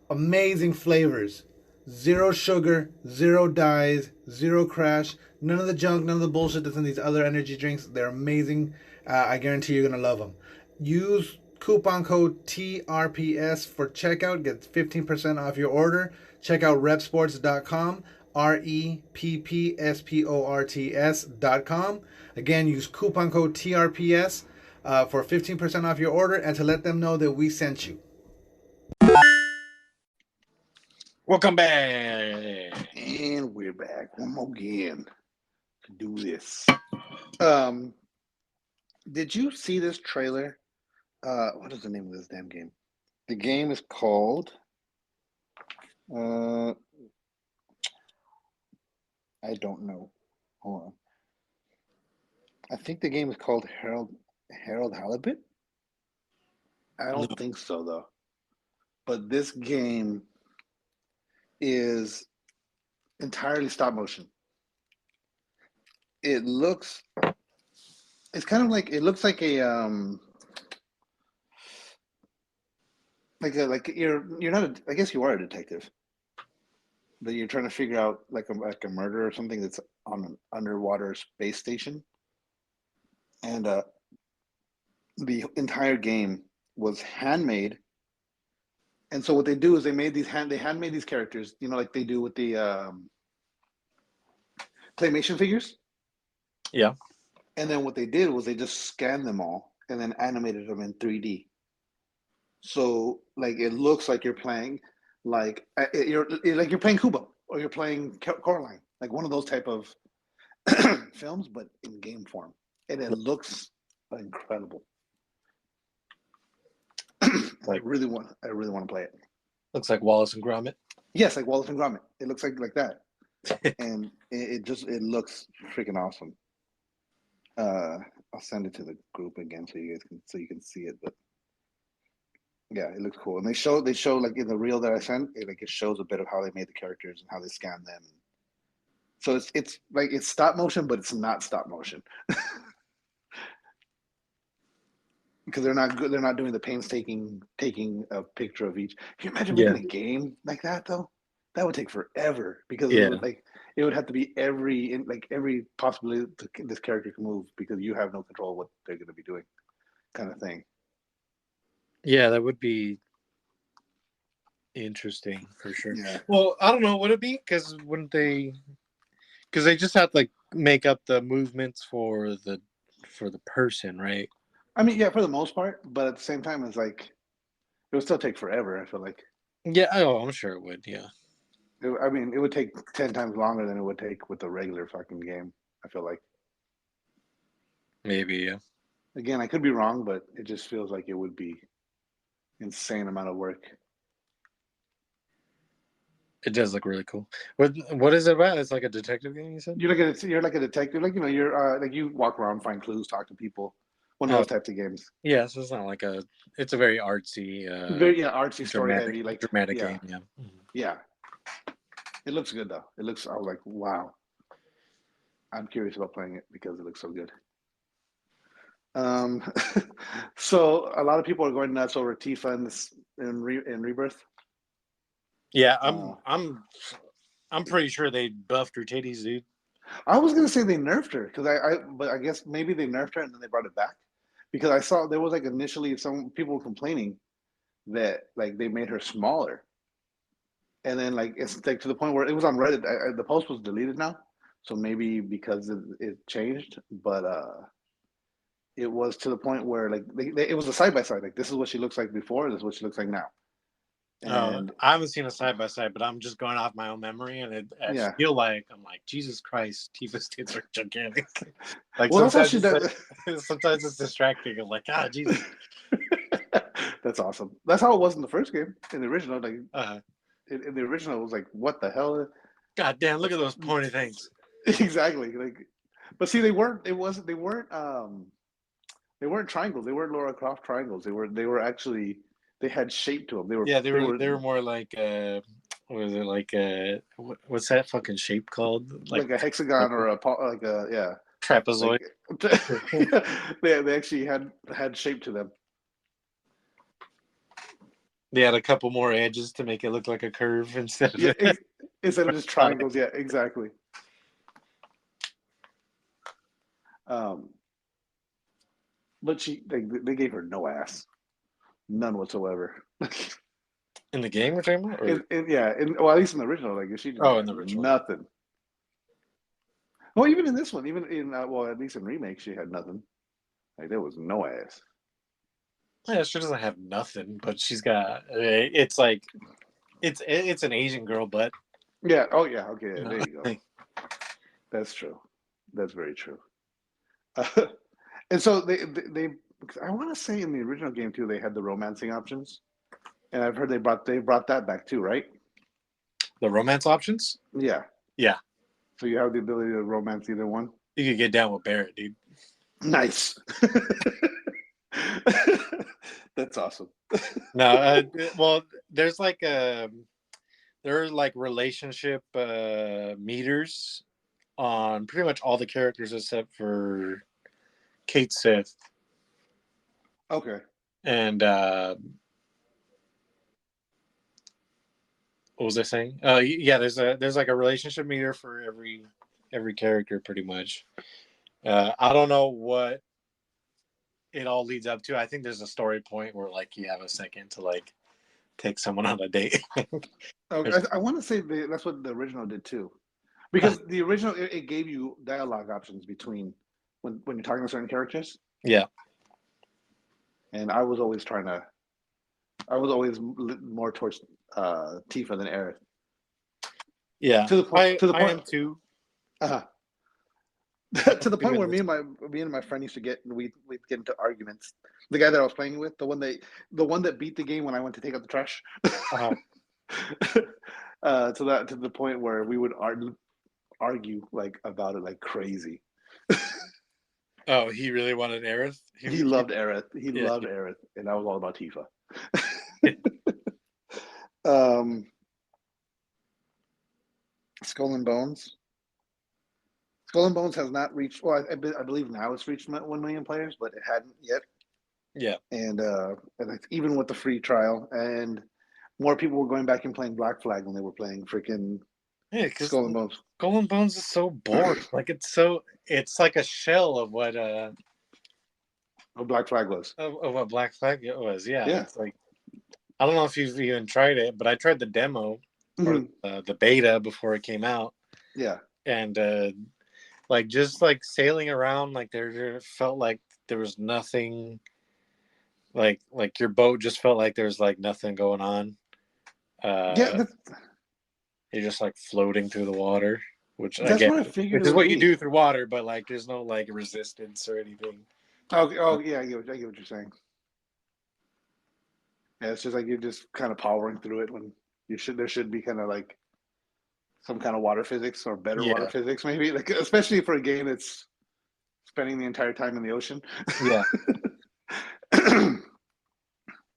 Amazing flavors. Zero sugar, zero dyes, zero crash. None of the junk, none of the bullshit that's in these other energy drinks. They're amazing. I guarantee you're going to love them. Use coupon code TRPS for checkout. Get 15% off your order. Check out repsports.com. REPPSPORTS.com. Again, use coupon code TRPS for 15% off your order and to let them know that we sent you. Welcome back. And we're back one more again to do this. Did you see this trailer? What is the name of this damn game? The game is called I don't know. Hold on. I think the game is called Harold Halibut. I don't think so though. But this game is entirely stop motion. it looks. It's kind of like it looks like you're not. I guess you are a detective, but you're trying to figure out like a murder or something that's on an underwater space station, and the entire game was handmade. And so what they do is they handmade these characters, like they do with the claymation figures. Yeah. And then what they did was they just scanned them all and then animated them in 3D. So like it looks like you're playing you're playing Kubo or you're playing Coraline, like one of those type of films, but in game form, and it looks incredible. I really want to play it. Looks like Wallace and Gromit. Yes, like Wallace and Gromit. It looks like that, and it looks freaking awesome. I'll send it to the group again so you can see it. But yeah, it looks cool, and they show like in the reel that I sent, it shows a bit of how they made the characters and how they scanned them. So it's like it's stop motion, but it's not stop motion. Because they're not doing the painstaking taking a picture of each. Can you imagine making a game like that though? That would take forever because it would have to be every possibility this character can move because you have no control of what they're going to be doing, kind of thing. Yeah, that would be interesting for sure. Yeah. Well, I don't know. Would it be? Because because they just have to make up the movements for the person, right? I mean, yeah, for the most part, but at the same time, it's like it would still take forever. I feel like. Yeah, I'm sure it would. Yeah. It would take 10 times longer than it would take with a regular fucking game. I feel like. Maybe, yeah. Again, I could be wrong, but it just feels like it would be insane amount of work. It does look really cool. What is it about? It's like a detective game, you said? You're like a detective, you're like you walk around, find clues, talk to people. One of those types of games. Yeah, so it's not like it's a very artsy, artsy, story heavy, dramatic game. Yeah. Yeah. It looks good though. I was like, wow. I'm curious about playing it because it looks so good. So a lot of people are going nuts over Tifa in Rebirth. Yeah, I'm pretty sure they buffed her titties, dude. I was gonna say they nerfed her but I guess maybe they nerfed her and then they brought it back because I saw there was initially some people were complaining that they made her smaller, and then it's to the point where it was on Reddit. The post was deleted now, so maybe because it changed, but it was to the point where it was a side by side. This is what she looks like before. This is what she looks like now. And I haven't seen a side by side, but I'm just going off my own memory, and I feel like I'm like, Jesus Christ, Tifa's tits are gigantic. Sometimes it's distracting. I'm like, Jesus. That's awesome. That's how it was in the first game. In the original, in the original, it was like, what the hell? God damn! Look at those pointy things. Exactly. But see, they weren't triangles. They weren't Lara Croft triangles. They were actually. They had shape to them. They were more like what is it like what's that fucking shape called? Like a hexagon or a trapezoid. They actually had shape to them. They had a couple more edges to make it look like a curve instead of instead of just triangles. Yeah, exactly. But they gave her no ass. None whatsoever. In the game we're talking about? At least in the original, she didn't in the original. Nothing. Well, even in this one, even in at least in remake, she had nothing. There was no ass. Yeah, she doesn't have nothing, but she's got. It's like, it's an Asian girl butt. Yeah. Oh yeah. Okay. There you go. That's true. That's very true. And so they I want to say in the original game too, they had the romancing options, and I've heard they brought that back too, right? The romance options? Yeah. Yeah. So you have the ability to romance either one. You could get down with Barrett, dude. Nice. That's awesome. No, well, there's there are relationship meters on pretty much all the characters except for Kate Sith Okay. and what was I saying? Yeah, there's like a relationship meter for every character pretty much. I don't know what it all leads up to. I think there's a story point where like you have a second to like take someone on a date. Okay. I want to say that's what the original did too, because the original it gave you dialogue options between when you're talking to certain characters, Yeah. and I was always more towards Tifa than Aerith. Yeah. To the point. To the I point. am too. Uh-huh. To the point where me and my friend used to we'd get into arguments. The guy that I was playing with, the one that beat the game when I went to take out the trash. Uh-huh. To the point where we would argue like about it like crazy. Oh, he really wanted Aerith? He loved Aerith. He Yeah. loved Aerith, and I was all about Tifa. Skull and Bones. Skull and Bones has not reached. Well, I believe now it's reached 1 million players, but it hadn't yet. Yeah. And even with the free trial, and more people were going back and playing Black Flag when they were playing freaking Skull and Bones. Skull and Bones is so boring. Like it's like a shell of what Black Flag was. Of what Black Flag was. Yeah. Yeah. It's like I don't know if you've even tried it, but I tried the demo or Mhm. the beta before it came out. Yeah. And like just like sailing around, like there felt like there was nothing. Like your boat just felt like there's like nothing going on. Yeah, You're just like floating through the water, which that's what I figured. which is what you do through water, but like there's no like resistance or anything. Oh yeah, I get what you're saying. Yeah, it's just like you're just kind of powering through it when there should be kind of like some kind of water physics or better water physics, maybe, like especially for a game that's spending the entire time in the ocean. Yeah.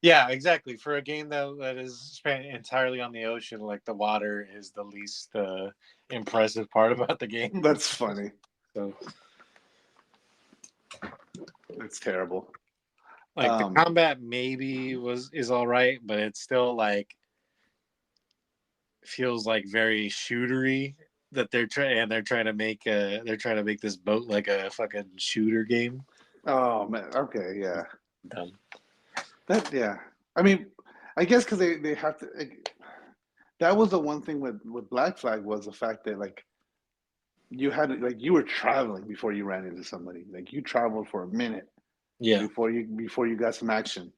Yeah, exactly. For a game that is spent entirely on the ocean, like the water is the least impressive part about the game. That's funny. So it's terrible. Like the combat maybe is all right, but it's still like feels like very shootery that they're trying to make this boat like a fucking shooter game. Oh man, okay, yeah. Dumb. Yeah. I mean, I guess because they have to. That was the one thing with Black Flag was the fact that like you had like you were traveling before you ran into somebody. Like you traveled for a minute. Yeah. Before you got some action.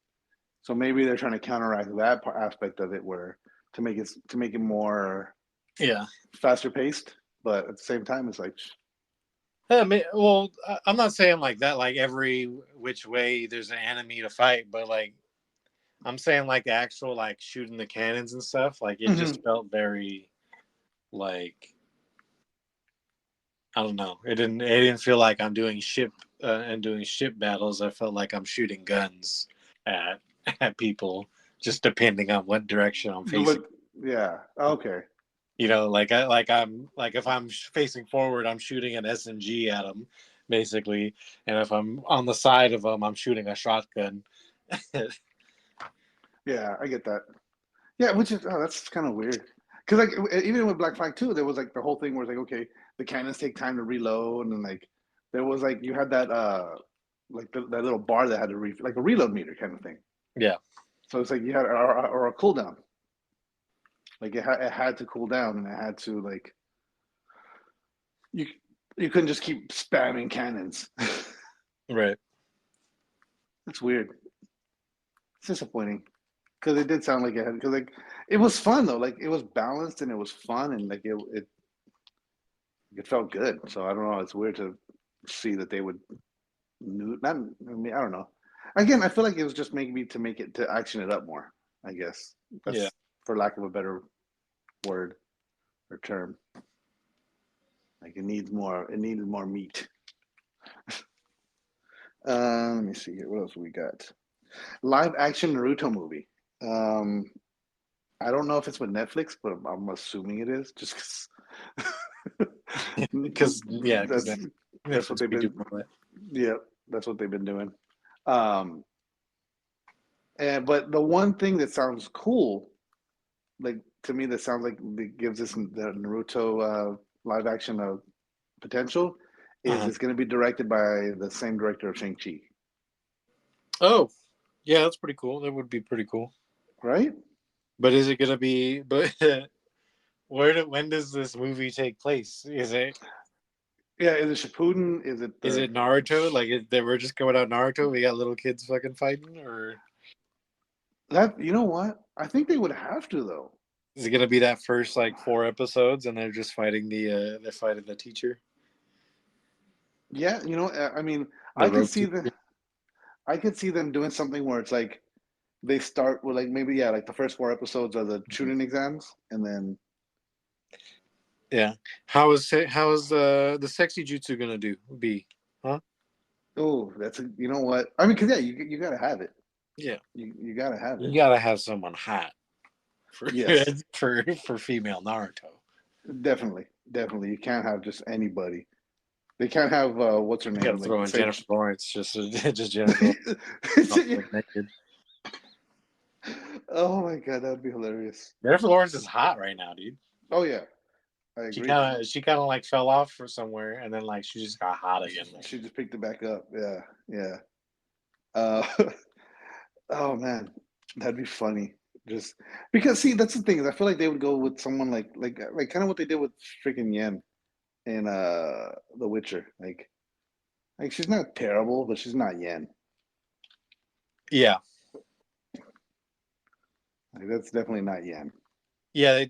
So maybe they're trying to counteract that aspect of it, where to make it more faster paced, but at the same time, it's like. Well, I'm not saying like that. Like every which way there's an enemy to fight, but like I'm saying like the actual like shooting the cannons and stuff. Like it just felt very like I don't know. It didn't feel like I'm doing ship battles. I felt like I'm shooting guns at people, just depending on what direction I'm facing. Yeah. Okay. You know, like if I'm facing forward, I'm shooting an SMG at them, basically, and if I'm on the side of them, I'm shooting a shotgun. Yeah, I get that. Yeah, which is that's kind of weird. Because like even with Black Flag 2, there was like the whole thing where it's like, okay, the cannons take time to reload, and like there was like you had that like that little bar that had to like a reload meter kind of thing. Yeah. So it's like you had or a cooldown. Like it had to cool down, and it had to like you couldn't just keep spamming cannons. Right. It's weird. It's disappointing because it did sound like it had because like it was fun though. Like it was balanced and it was fun and like it felt good. So I don't know. It's weird to see that they would not. I mean, I don't know. Again, I feel like it was just maybe to action it up more. I guess that's for lack of a better word or term. Like it needed more meat. Let me see here. What else we got? Live action Naruto movie. I don't know if it's with Netflix, but I'm assuming it is. Just 'cause Because that's what they've been. Yeah, that's what they've been doing. Um, but the one thing that sounds cool, like to me, that sounds like it gives this the Naruto live action potential, is it's going to be directed by the same director of Shang-Chi. Oh, yeah, that's pretty cool. That would be pretty cool, right? But is it going to be? But when does this movie take place? Is it? Yeah, is it Shippuden? Is it Naruto? Like they were just going out Naruto? We got little kids fucking fighting, or that? You know what? I think they would have to though. Is it gonna be that first like 4 episodes and they're just fighting the teacher? Yeah, you know, I mean, The I could rogue see teacher? I could see them doing something where it's like they start with like maybe like the first 4 episodes are the Chunin exams, and then Yeah. How is the sexy jutsu gonna be? Huh? oh, that's you know what? I mean, because yeah, you gotta have it. Yeah. You gotta have You it. gotta have someone hot for Yes, for female Naruto. definitely. You can't have just anybody. They can't have what's her You name? gotta Like throw in say, Jennifer Lawrence, just Jennifer Lawrence naked. oh my god, that would be hilarious. Jennifer Lawrence is hot right now, dude. Oh yeah, I She agree. kind of like fell off for somewhere, and then like she just got hot again. She just picked it back up. Yeah, yeah. Uh, oh man, that'd be funny. Just because, see, that's the thing is, I feel like they would go with someone like kind of what they did with freaking Yen in The Witcher. Like she's not terrible, but she's not Yen. Yeah, Like that's definitely not Yen. yeah.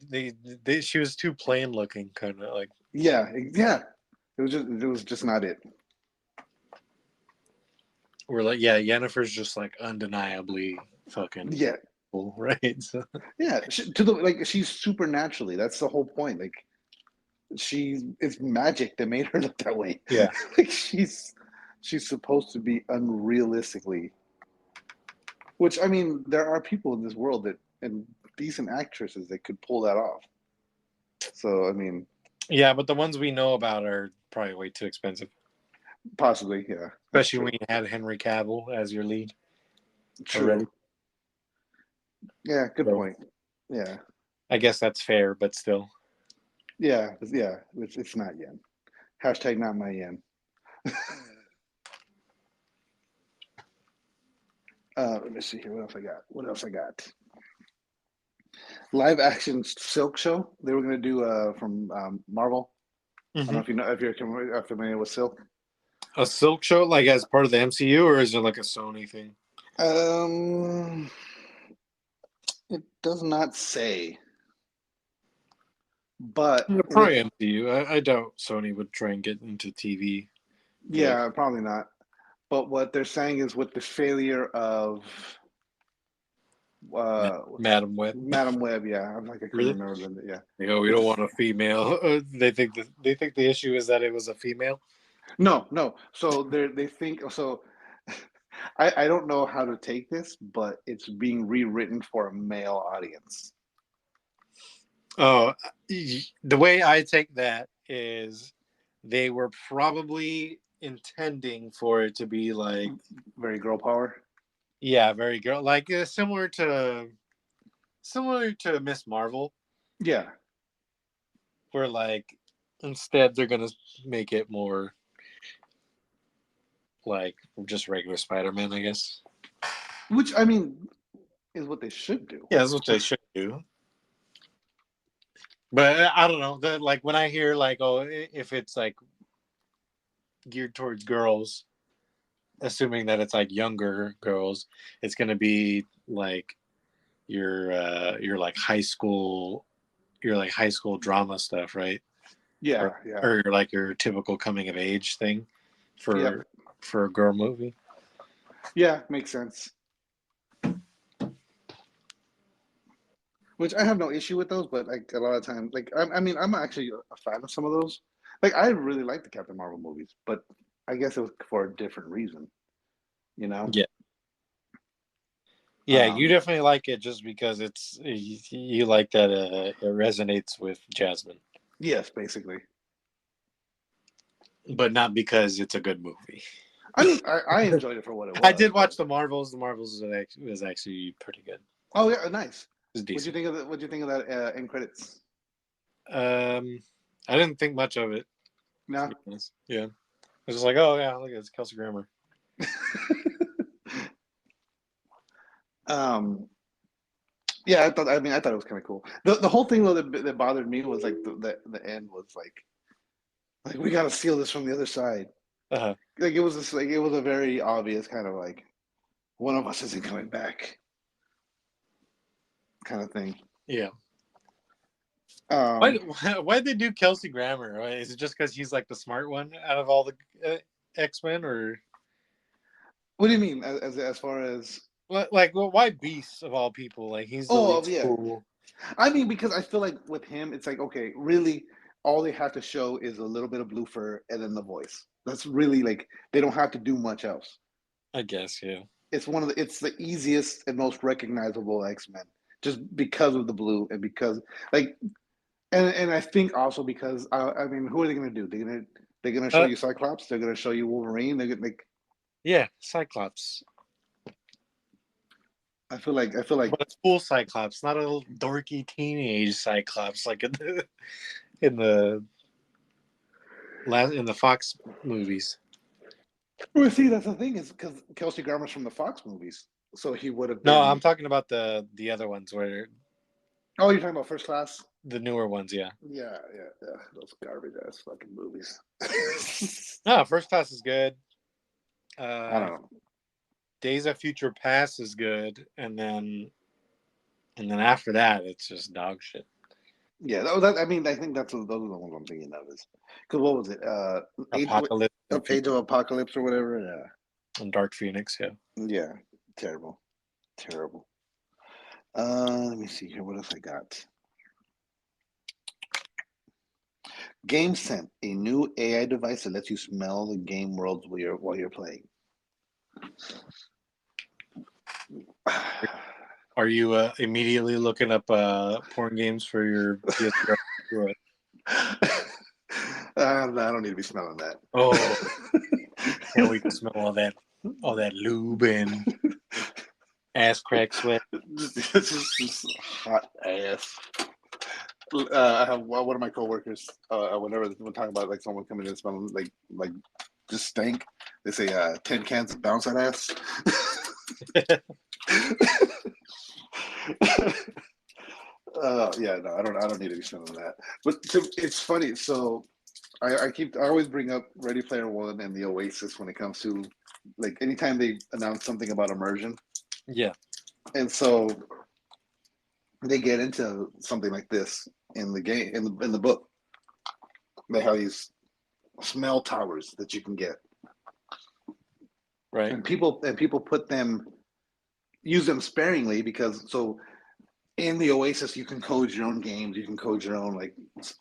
She was too plain looking, kind of like. Yeah, yeah. It was just not it. We're like, yeah, Yennefer's just like undeniably fucking Yeah, cool, right? So, yeah. To the like, she's supernaturally. That's the whole point. Like, it's magic that made her look that way. yeah, Like she's supposed to be unrealistically. Which I mean, there are people in this world that and decent actresses that could pull that off. So I mean, yeah, but the ones we know about are probably way too expensive, possibly, yeah. especially when you had Henry Cavill as your lead True. already. Yeah, good So, point. Yeah, I guess that's fair, but still. yeah, yeah. It's not yen. Hashtag not my yen. Let me see here. What else I got? Live action Silk show they were gonna do from Marvel. I don't know if you know if you're familiar with Silk. A Silk show, like as part of the MCU, or is it like a Sony thing? It does not say, but Yeah, probably MCU. I doubt Sony would try and get into TV. yeah, probably not. But what they're saying is with the failure of Madam Web. Madam Web, yeah, I couldn't Really? remember them. Yeah, You know, we don't want a female. They think the issue is that it was a female. no. So they think so. I don't know how to take this, but it's being rewritten for a male audience. Oh, the way I take that is they were probably intending for it to be like Very girl power. yeah, very girl, like similar to Miss Marvel, Yeah, where like instead they're gonna make it more like just regular Spider-Man, I guess. which I mean is what they should do. Yeah, that's what they should do. But I don't know. Like when I hear like, oh, if it's like geared towards girls, assuming that it's like younger girls, it's gonna be like your like high school, drama stuff, right? Yeah, yeah, Or like your typical coming of age thing yep. for a girl movie. Yeah, makes sense. Which I have no issue with those, but like a lot of times, like I mean, I'm actually a fan of some of those. Like I really like the Captain Marvel movies, but I guess it was for a different reason, you know. Yeah. Yeah, you definitely like it just because you like that it resonates with Jasmine. Yes, basically. but not because it's a good movie. I mean, I enjoyed it for what it was. I did watch the Marvels. The Marvels was actually pretty good. Oh yeah, nice. It was decent. What'd you think of that? What'd you think of that end credits? I didn't think much of it. No. Yeah, I was just like, oh yeah, look, it's Kelsey Grammer. Yeah, I thought it was kind of cool. The whole thing though that bothered me was like the end was like we gotta seal this from the other side. Uh-huh. Like it was a very obvious kind of like one of us isn't coming back kind of thing. Yeah. Why'd they do Kelsey Grammer? Is it just because he's like the smart one out of all the X-Men, or what do you mean as far as like, well, why Beast of all people? Like he's the least cool. I mean, because I feel like with him, it's like okay, really, all they have to show is a little bit of blue fur and then the voice. That's really like they don't have to do much else. I guess, yeah. It's it's the easiest and most recognizable X-Men, just because of the blue and because like. And I think also because I mean, who are they going to do? They're gonna show you Cyclops. They're gonna show you Wolverine. They're gonna yeah, Cyclops. I feel like but it's full Cyclops, not a little dorky teenage Cyclops like in the Fox movies. Well, see, that's the thing is because Kelsey Grammer's from the Fox movies, so he would have been. No, I'm talking about the other ones where. Oh, you're talking about First Class? The newer ones, yeah. Yeah. Those garbage ass fucking movies. No, First Class is good. I don't know. Days of Future Past is good, and then after that, it's just dog shit. Yeah, I mean, I think those are the ones I'm thinking of. Is because what was it? Age of Apocalypse or whatever. Yeah. And Dark Phoenix, yeah. Yeah, terrible. Let me see here. What else I got? GameSense, a new AI device that lets you smell the game worlds while you're playing. Are you immediately looking up porn games for your PS4? I don't need to be smelling that. Oh, can't wait to smell all that lube and ass crack sweat. just hot ass. I have one of my coworkers. Whenever we're talking about like someone coming in smelling like just stink, they say 10 cans of bounce that ass. Yeah, no, I don't need to be smelling that. But it's funny. So I always bring up Ready Player One and the Oasis when it comes to like anytime they announce something about immersion. Yeah. And so they get into something like this in the game in the book. They have these smell towers that you can get. Right. And people use them sparingly because so in the Oasis you can code your own games, you can code your own like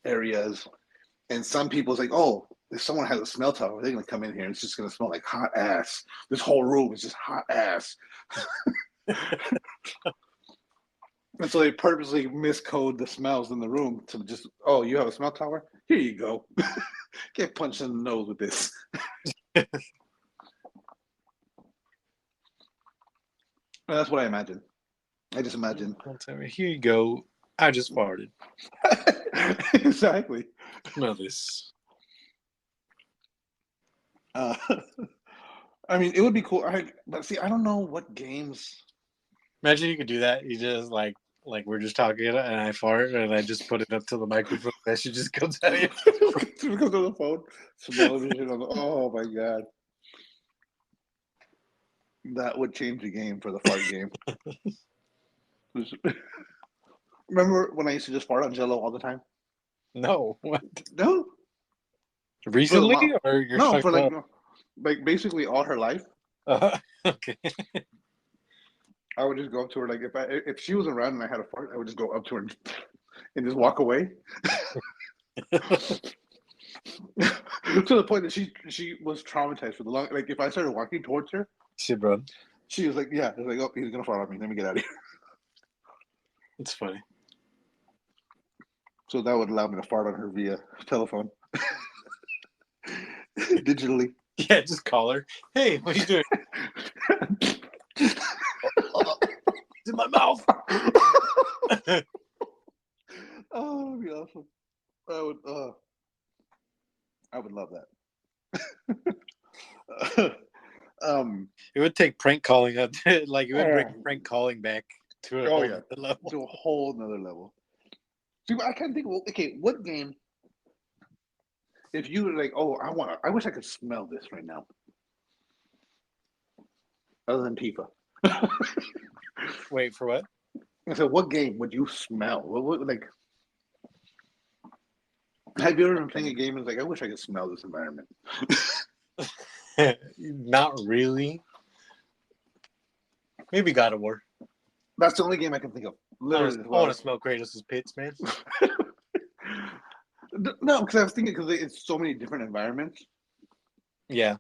areas. And some people's like, oh, if someone has a smell tower, they're gonna come in here and it's just gonna smell like hot ass. This whole room is just hot ass. And so they purposely miscode the smells in the room to just, oh, you have a smell tower? Here you go. Get punched in the nose with this. That's what I imagine. I just imagine. Here you go. I just farted. Exactly. Smell this. I mean, it would be cool. But see, I don't know what games. Imagine you could do that. You just like we're just talking and I fart and I just put it up to the microphone. That shit just comes out of you. It goes on the phone. Oh my god. That would change the game for the fart game. Remember when I used to just fart on Jello all the time? No. What? No. Recently? Or you're no, for like basically all her life. Okay. I would just go up to her, like if she was around and I had a fart, I would just go up to her and just walk away. To the point that she was traumatized for the long. Like if I started walking towards her, shit, bro. She was like, "Yeah," I was like, "Oh, he's gonna fart on me. Let me get out of here." It's funny. So that would allow me to fart on her via telephone. digitally. Yeah, just call her. Hey, what are you doing? It's in my mouth. Oh, that'd be awesome. I would love that. It would take prank calling up. Like it would bring prank calling back to a whole other level. To a whole nother level. See, I can't think. Well, okay, what game? If you were like, oh, I wish I could smell this right now. Other than FIFA. Wait for what? I said, what game would you smell? What like? Have you ever been playing a game and it's like, I wish I could smell this environment? Not really. Maybe God of War. That's the only game I can think of. Literally, I want to smell Kratos' pits, man. No, because I was thinking because it's so many different environments. Yeah.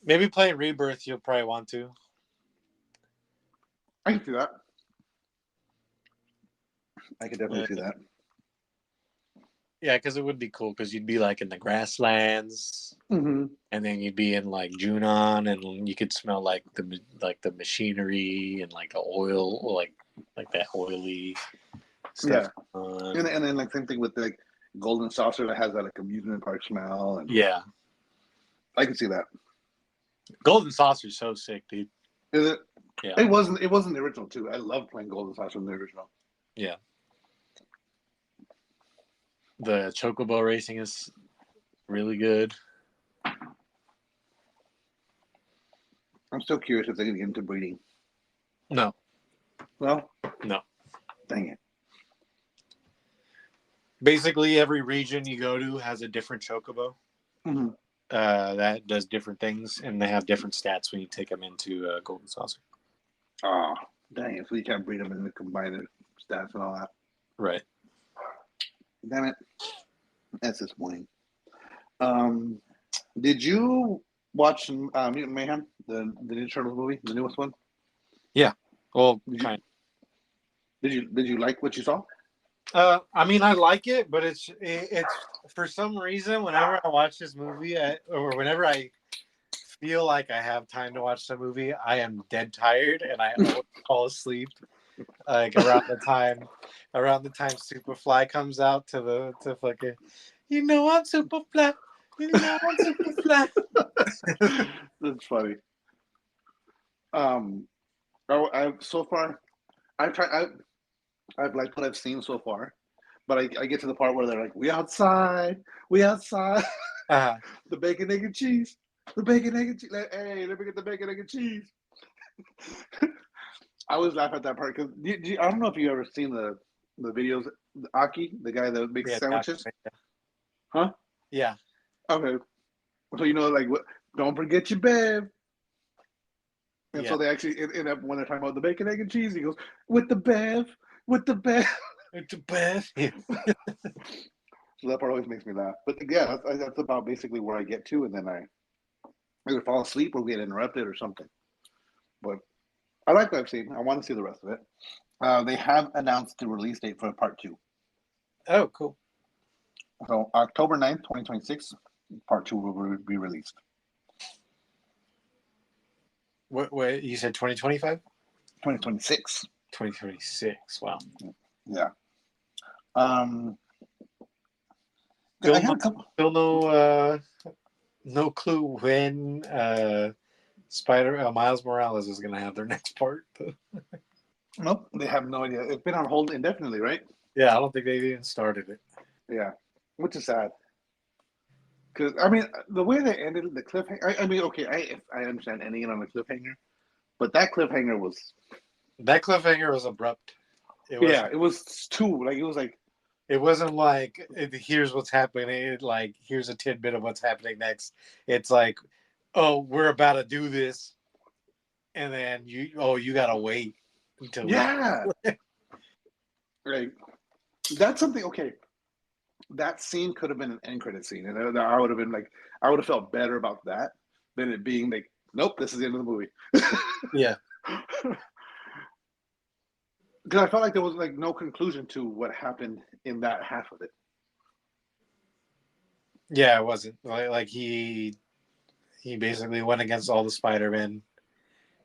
Maybe playing Rebirth, you'll probably want to. I can see that. I could definitely see that. Yeah, because it would be cool because you'd be like in the grasslands, and then you'd be in like Junon, and you could smell like the machinery and like the oil, like that oily stuff. Yeah, and then like same thing with like Golden Saucer that has that like amusement park smell. And yeah, I can see that. Golden Saucer's so sick, dude. Is it? Yeah, it wasn't the original too. I love playing Golden Saucer in the original. Yeah. The Chocobo racing is really good. I'm still curious if they're going to get into breeding. No. Well? No. Dang it. Basically, every region you go to has a different Chocobo that does different things, and they have different stats when you take them into Golden Saucer. Oh, dang it. So you can't breed them and combine the stats and all that. Right. Damn it. That's disappointing. Did you watch Mutant Mayhem, the new Turtles movie, the newest one? Yeah. Well, kind of. Did you like what you saw? I mean, I like it, but it's for some reason, whenever I watch this movie, or whenever I feel like I have time to watch the movie, I am dead tired and I always fall asleep. Like around the time Superfly comes out to fucking, you know I'm Superfly, you know I'm Superfly. That's funny. I've liked what I've seen so far, but I get to the part where they're like, we outside. Uh-huh. The bacon, egg, and cheese. The bacon, egg, and cheese. Hey, let me get the bacon, egg, and cheese. I always laugh at that part because I don't know if you ever seen the videos. Aki, the guy that makes sandwiches. Huh? Yeah. Okay. So like, don't forget your bev. And so they actually end up when they're talking about the bacon, egg, and cheese. He goes, with the bev. With the bev. Yeah. So that part always makes me laugh. But yeah, that's about basically where I get to, and then I either fall asleep or get interrupted or something. But I like what I've seen. I want to see the rest of it. They have announced the release date for part 2. Oh, cool. So October 9th, 2026, part 2 will be released. What you said 2025? 2026. 2026. Wow. Yeah. Still no clue when Miles Morales is going to have their next part. Nope, they have no idea. It's been on hold indefinitely, right? Yeah, I don't think they've even started it. Yeah, which is sad. Because I mean, the way they ended the cliffhanger. I mean, okay, I understand ending it on a cliffhanger, but that cliffhanger was abrupt. It was too like it was like. It wasn't like here's what's happening. Like here's a tidbit of what's happening next. It's like, oh, we're about to do this, and then you gotta wait until Right. That's something. Okay, that scene could have been an end credit scene, and I would have been like, I would have felt better about that than it being like, nope, this is the end of the movie. Yeah. Because I felt like there was like no conclusion to what happened in that half of it. Yeah, it wasn't like he basically went against all the Spider-Men.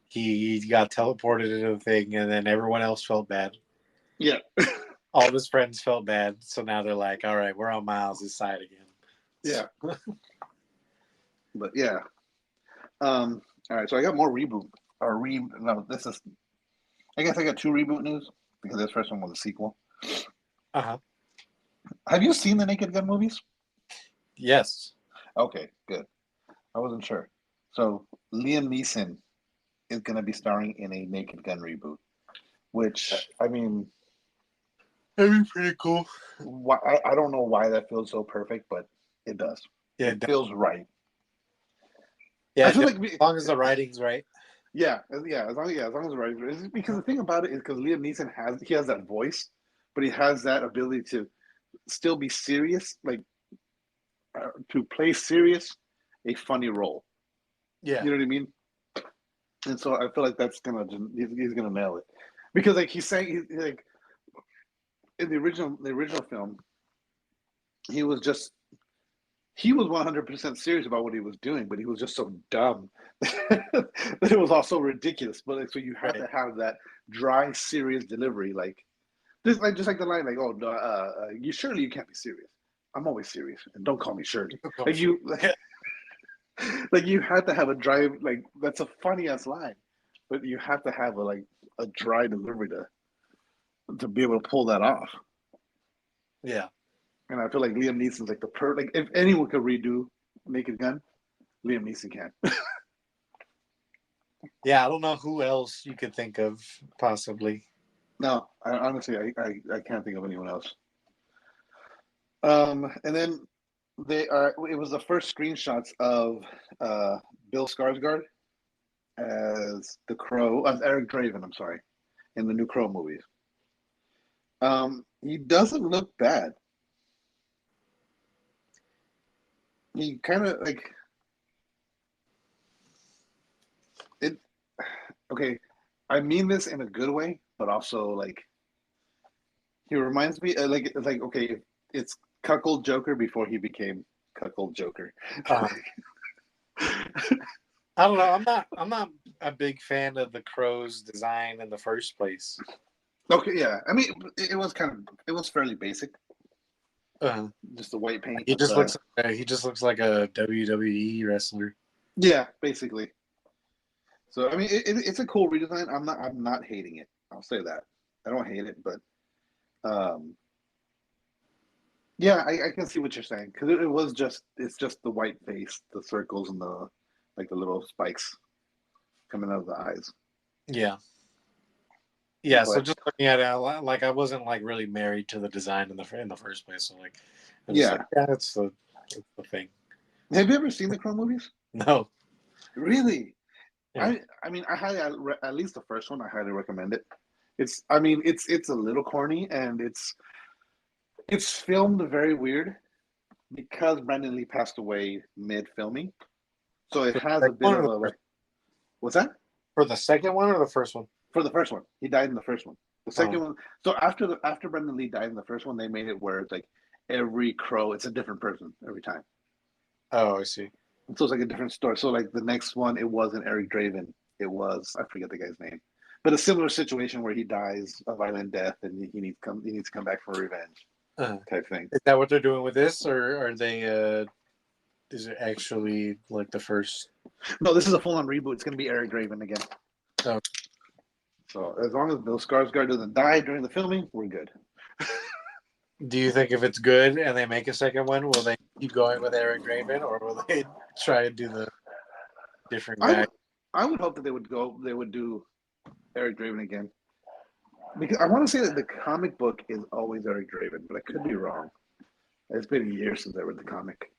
He got teleported into the thing, and then everyone else felt bad. Yeah. All of his friends felt bad, so now they're like, "All right, we're on Miles' side again." Yeah. But yeah. All right. So I got more reboot or No, this is. I guess I got two reboot news because this first one was a sequel. Uh-huh. Have you seen the Naked Gun movies? Yes. Okay, good. I wasn't sure. So Liam Neeson is going to be starring in a Naked Gun reboot, which I mean, That'd be pretty cool. I don't know why that feels so perfect, but it does. Yeah, it feels right. Yeah, I feel as long as the writing's right. Yeah, as long as the writing's right. Because the thing about it is because Liam Neeson has that voice, but he has that ability to still be serious, like to play serious, a funny role. Yeah. You know what I mean? And so I feel like he's gonna nail it, because like he's saying like in the original film, he was 100% serious about what he was doing, but he was just so dumb that it was also ridiculous. But like, so you have to have that dry, serious delivery, like just like the line, like, "Oh, you surely you can't be serious. I'm always serious, and don't call me Shirley." Like you, like you have to have a dry, like that's a funny ass line, but you have to have a dry delivery to be able to pull that off. Yeah. And I feel like Liam Neeson's like like if anyone could redo Naked Gun, Liam Neeson can. Yeah, I don't know who else you could think of possibly. No, honestly, I can't think of anyone else. And then it was the first screenshots of Bill Skarsgård as the Crow, as Eric Draven, I'm sorry, in the new Crow movies. He doesn't look bad. He kind of like it. Okay, I mean this in a good way, but also like he reminds me like okay, it's Cuckold Joker before he became Cuckold Joker. I don't know. I'm not a big fan of the Crow's design in the first place. Okay, yeah. I mean, it was fairly basic. Just the white paint. He just looks like a WWE wrestler. Yeah, basically. So I mean, it's a cool redesign. I'm not hating it. I'll say that. I don't hate it, but yeah, I can see what you're saying, because it's just the white face, the circles, and the little spikes coming out of the eyes. Yeah. Yeah, so just looking at it, like I wasn't like really married to the design in the first place. So like, it's the thing. Have you ever seen the Crow movies? No. Really? Yeah. I mean, at least the first one. I highly recommend it. It's a little corny, and it's filmed very weird because Brandon Lee passed away mid filming, so it has a bit of a. What's that? For the second one or the first one? For the first one, he died in the first one. The second one. So after Brendan Lee died in the first one, they made it where it's like every Crow, it's a different person every time. Oh, I see. So it's like a different story. So like the next one, it wasn't Eric Draven. It was, I forget the guy's name, but a similar situation where he dies a violent death and he needs to come back for revenge, type thing. Is that what they're doing with this, or are they? Is it actually like the first? No, this is a full-on reboot. It's going to be Eric Draven again. Oh. So as long as Bill Skarsgård doesn't die during the filming, we're good. Do you think if it's good and they make a second one, will they keep going with Eric Draven, or will they try to do the different guy? I would hope that they would do Eric Draven again, because I want to say that the comic book is always Eric Draven, but I could be wrong. It's been years since I read the comic.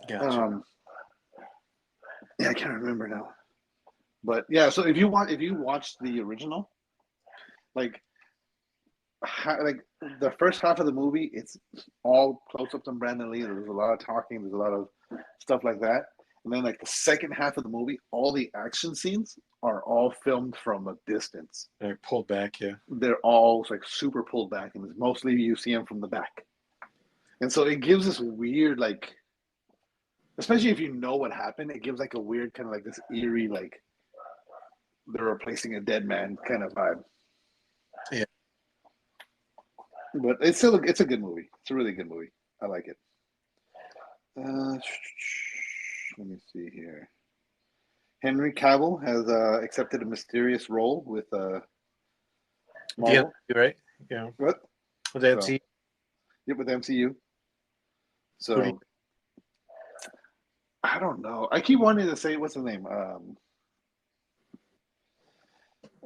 Gotcha. Yeah, I can't remember now. But yeah, so if you watch the original, like the first half of the movie, it's all close-ups on Brandon Lee. There's a lot of talking. There's a lot of stuff like that. And then like the second half of the movie, all the action scenes are all filmed from a distance. They're pulled back, yeah. They're all like super pulled back, and it's mostly you see them from the back. And so it gives this weird, like, especially if you know what happened, it gives like a weird kind of like this eerie, like they're replacing a dead man kind of vibe. Yeah. But it's still it's a good movie. It's a really good movie. I like it. Let me see here. Henry Cavill has accepted a mysterious role with Marvel. Yeah, right? Yeah. What? With So, MC. yep, with MCU. Who do you- So I don't know. I keep wanting to say what's his name.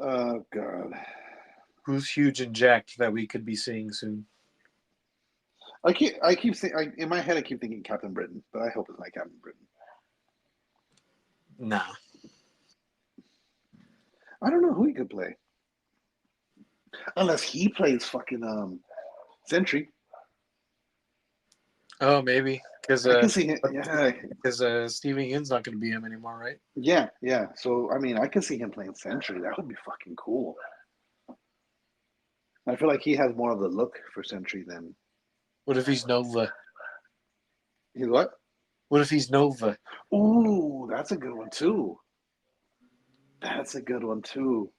Oh God. Who's huge and jacked that we could be seeing soon? I keep saying in my head. I keep thinking Captain Britain, but I hope it's not Captain Britain. Nah. I don't know who he could play, unless he plays fucking Sentry. Oh, maybe because I can see him. Yeah, because Steven Yeun's not going to be him anymore, right? yeah. So I mean, I can see him playing Sentry. That would be fucking cool. I feel like he has more of the look for Sentry than What if he's Nova? he's what? What if he's Nova? Ooh, that's a good one too. That's a good one too.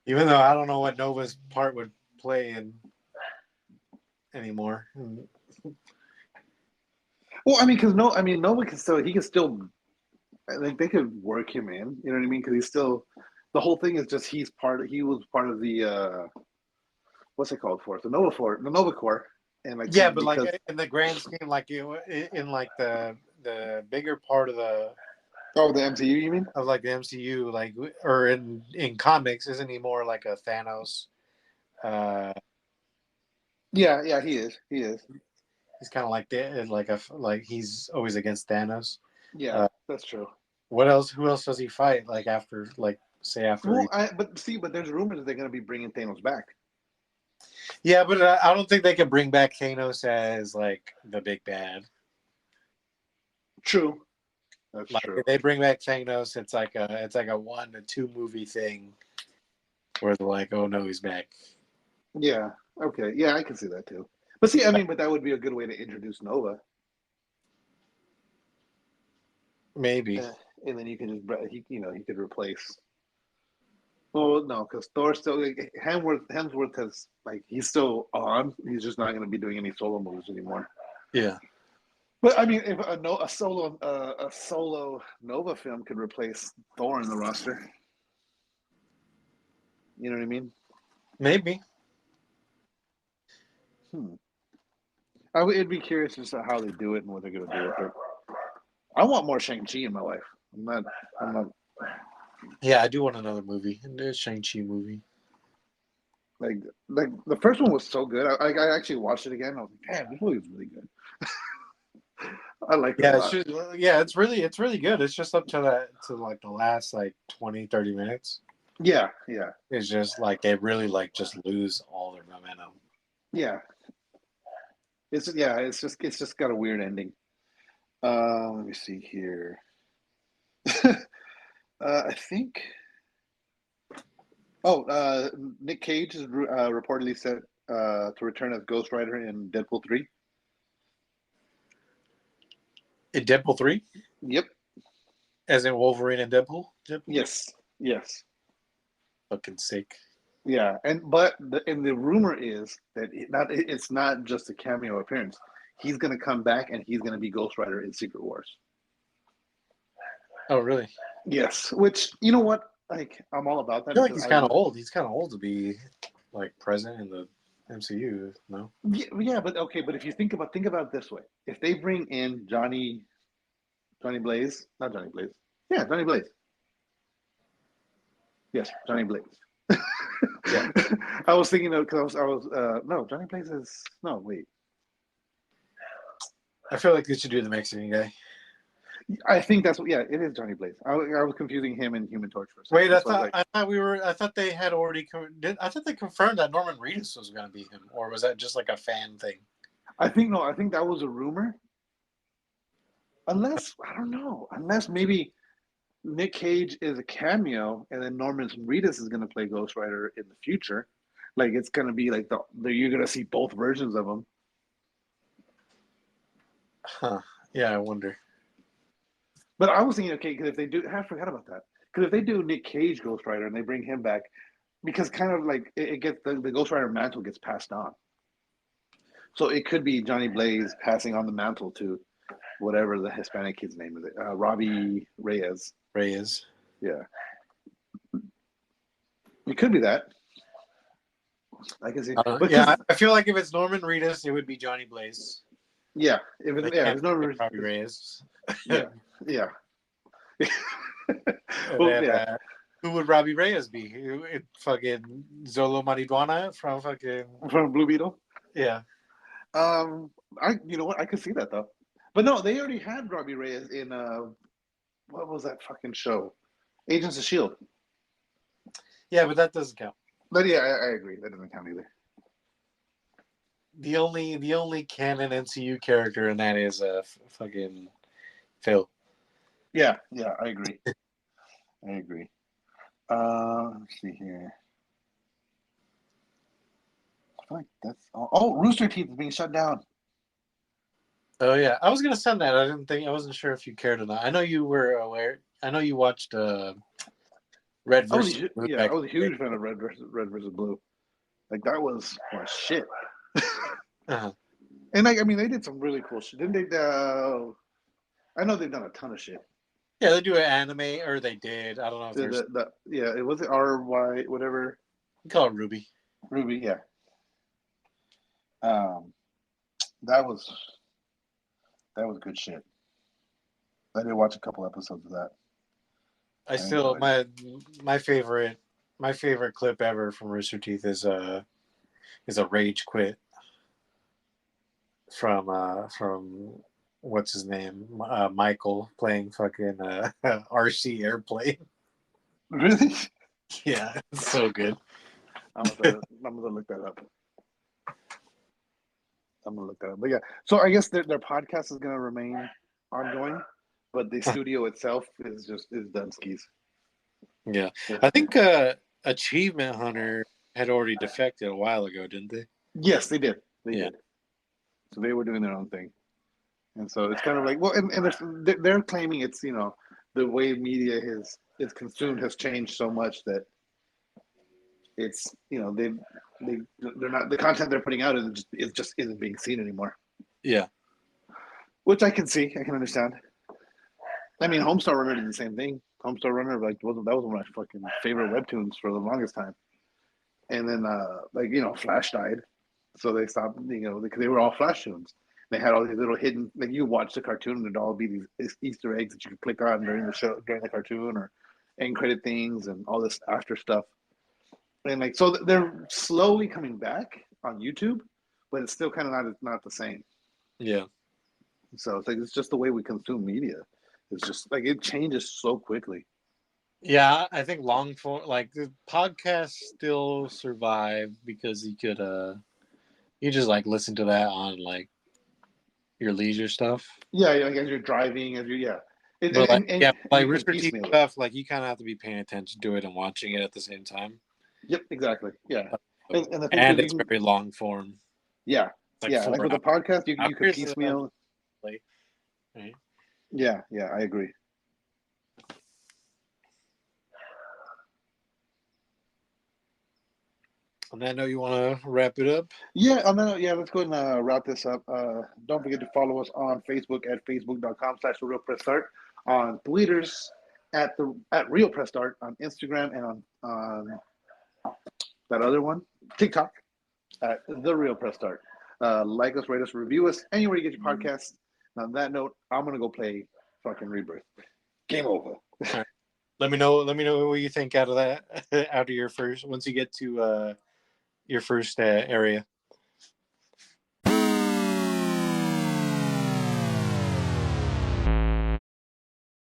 Even though I don't know what Nova's part would play in anymore. Well, I mean, because Nova can still he can still like they could work him in. You know what I mean? Because he's still the whole thing is just he was part of the what's it called for the Nova Corps, and like Yeah, but because like in the grand scheme, like in like the bigger part oh the MCU you mean? of like the MCU, like or in comics, isn't he more like a Thanos? Yeah, he is. He's kind of like like he's always against Thanos. Yeah, that's true. What else? Who else does he fight? Like after, like say after. Well, but there's rumors that they're going to be bringing Thanos back. Yeah, but I don't think they can bring back Thanos as like the big bad. True, that's Like true. if they bring back Thanos, it's like a 1 to 2 movie thing where they're like, oh no, he's back. Yeah, okay, yeah, I can see that too. But see, I mean, but that would be a good way to introduce Nova. Maybe. And then you can just he could replace. Well, no, because Thor still like, Hemsworth has like he's still on. He's just not going to be doing any solo moves anymore. Yeah. But I mean, if a solo Nova film could replace Thor in the roster, you know what I mean? Maybe. It'd be curious just how they do it and what they're going to do with it. I want more Shang-Chi in my life. I'm not Yeah, I do want another movie. A Shang-Chi movie. like the first one was so good. I actually watched it again. I was like, damn, this movie was really good. I like it a lot. It's really good. It's just up to like the last like 20-30 minutes. Yeah. It's just like they really like just lose all their momentum. Yeah. It's just got a weird ending. Let me see here. I think. Oh, Nick Cage is reportedly set to return as Ghost Rider in Deadpool 3. In Deadpool 3? Yep. As in Wolverine and Deadpool? Yes. Fucking sick. Yeah, but the rumor is that it's not just a cameo appearance. He's gonna come back and he's gonna be Ghost Rider in Secret Wars. Oh, really? Yes, which you know what? Like I'm all about that. I feel like he's kind of old. He's kind of old to be like present in the MCU. No. Yeah, but okay. But if you think about it this way, if they bring in Johnny Blaze, not Johnny Blaze, yeah, Johnny Blaze. Yes, Johnny Blaze. Yeah. I was thinking of because I was no Johnny Blaze is no wait. I feel like they should do the Mexican guy. I think that's what. Yeah, it is Johnny Blaze. I was confusing him and Human Torch for a second. Wait, I thought they had already. I thought they confirmed that Norman Reedus was going to be him, or was that just like a fan thing? I think that was a rumor. Unless I don't know. Unless maybe Nick Cage is a cameo, and then Norman Reedus is going to play Ghost Rider in the future. Like it's going to be like you're going to see both versions of him. Huh. Yeah, I wonder. But I was thinking, okay, because if they do, I forgot about that. Because if they do Nick Cage Ghost Rider and they bring him back, because kind of like it gets the Ghost Rider mantle gets passed on. So it could be Johnny Blaze passing on the mantle to whatever the Hispanic kid's name is. Robbie Reyes. Reyes. Yeah. It could be that. I can see. Yeah, I feel like if it's Norman Reedus, it would be Johnny Blaze. Yeah. If it's Norman Robbie Reyes. Yeah. Yeah. Well, yeah. Who would Robbie Reyes be? Fucking Zolo Mariduana from Blue Beetle? Yeah. You know what? I could see that though. But no, they already had Robbie Reyes in what was that fucking show? Agents of Shield. Yeah, but that doesn't count. But yeah, I agree. That doesn't count either. The only canon MCU character in that is fucking Phil. Yeah, I agree. I agree. Let's see here. I feel like that's Rooster Teeth is being shut down. Oh yeah, I was gonna send that. I wasn't sure if you cared or not. I know you were aware. I know you watched Red versus Blue. Yeah, I was a huge fan of Red versus Blue. Like that was shit. Uh-huh. And like, I mean, they did some really cool shit. Didn't they? I know they've done a ton of shit. Yeah, they do an anime, or they did. I don't know if there's. It was RY whatever. We call it Ruby. Ruby, yeah. That was good shit. I did watch a couple episodes of that. I still my favorite clip ever from Rooster Teeth is a rage quit from what's his name, Michael, playing fucking RC Airplane. Really? Yeah, it's so good. I'm gonna look that up. But yeah, so I guess their podcast is gonna remain ongoing, but the studio itself is done skis. Yeah, I think Achievement Hunter had already defected a while ago, didn't they? Yes, they did. They did. So they were doing their own thing, and so it's kind of like, well, and they're claiming it's, you know, the way media is consumed has changed so much that it's, you know, they're not, the content they're putting out just isn't being seen anymore. Yeah, which I can see, I can understand. I mean, Homestar Runner did the same thing. Homestar Runner, like, that was one of my fucking favorite webtoons for the longest time. And then, like, you know, Flash died, so they stopped. You know, because they were all Flash tunes. They had all these little hidden, like, you watch the cartoon and there'd all be these Easter eggs that you could click on during the show, during the cartoon, or end credit things and all this after stuff. And like, so they're slowly coming back on YouTube, but it's still kind of not the same. Yeah. So it's like, it's just the way we consume media. It's just like, it changes so quickly. Yeah, I think long form, like, the podcast still survived because you could you just like listen to that on like your leisure stuff. Yeah, as you're driving, like Rooster Teeth stuff, like you kind of have to be paying attention to it and watching it at the same time. Yep, exactly. Yeah, and it's very long form. Yeah, like, yeah. Like with the podcast, you could piecemeal. Right? Yeah, I agree. On that note, you want to wrap it up? Yeah, let's go ahead and wrap this up. Don't forget to follow us on Facebook at facebook.com/realpressstart, on Twitters at Real Press Start, on Instagram, and on that other one, TikTok, at The Real Press Start. Like us, rate us, review us anywhere you get your podcasts. And on that note, I'm gonna go play fucking Rebirth. Game over. Right. Let me know what you think out of that. Out of your first, once you get to your first area.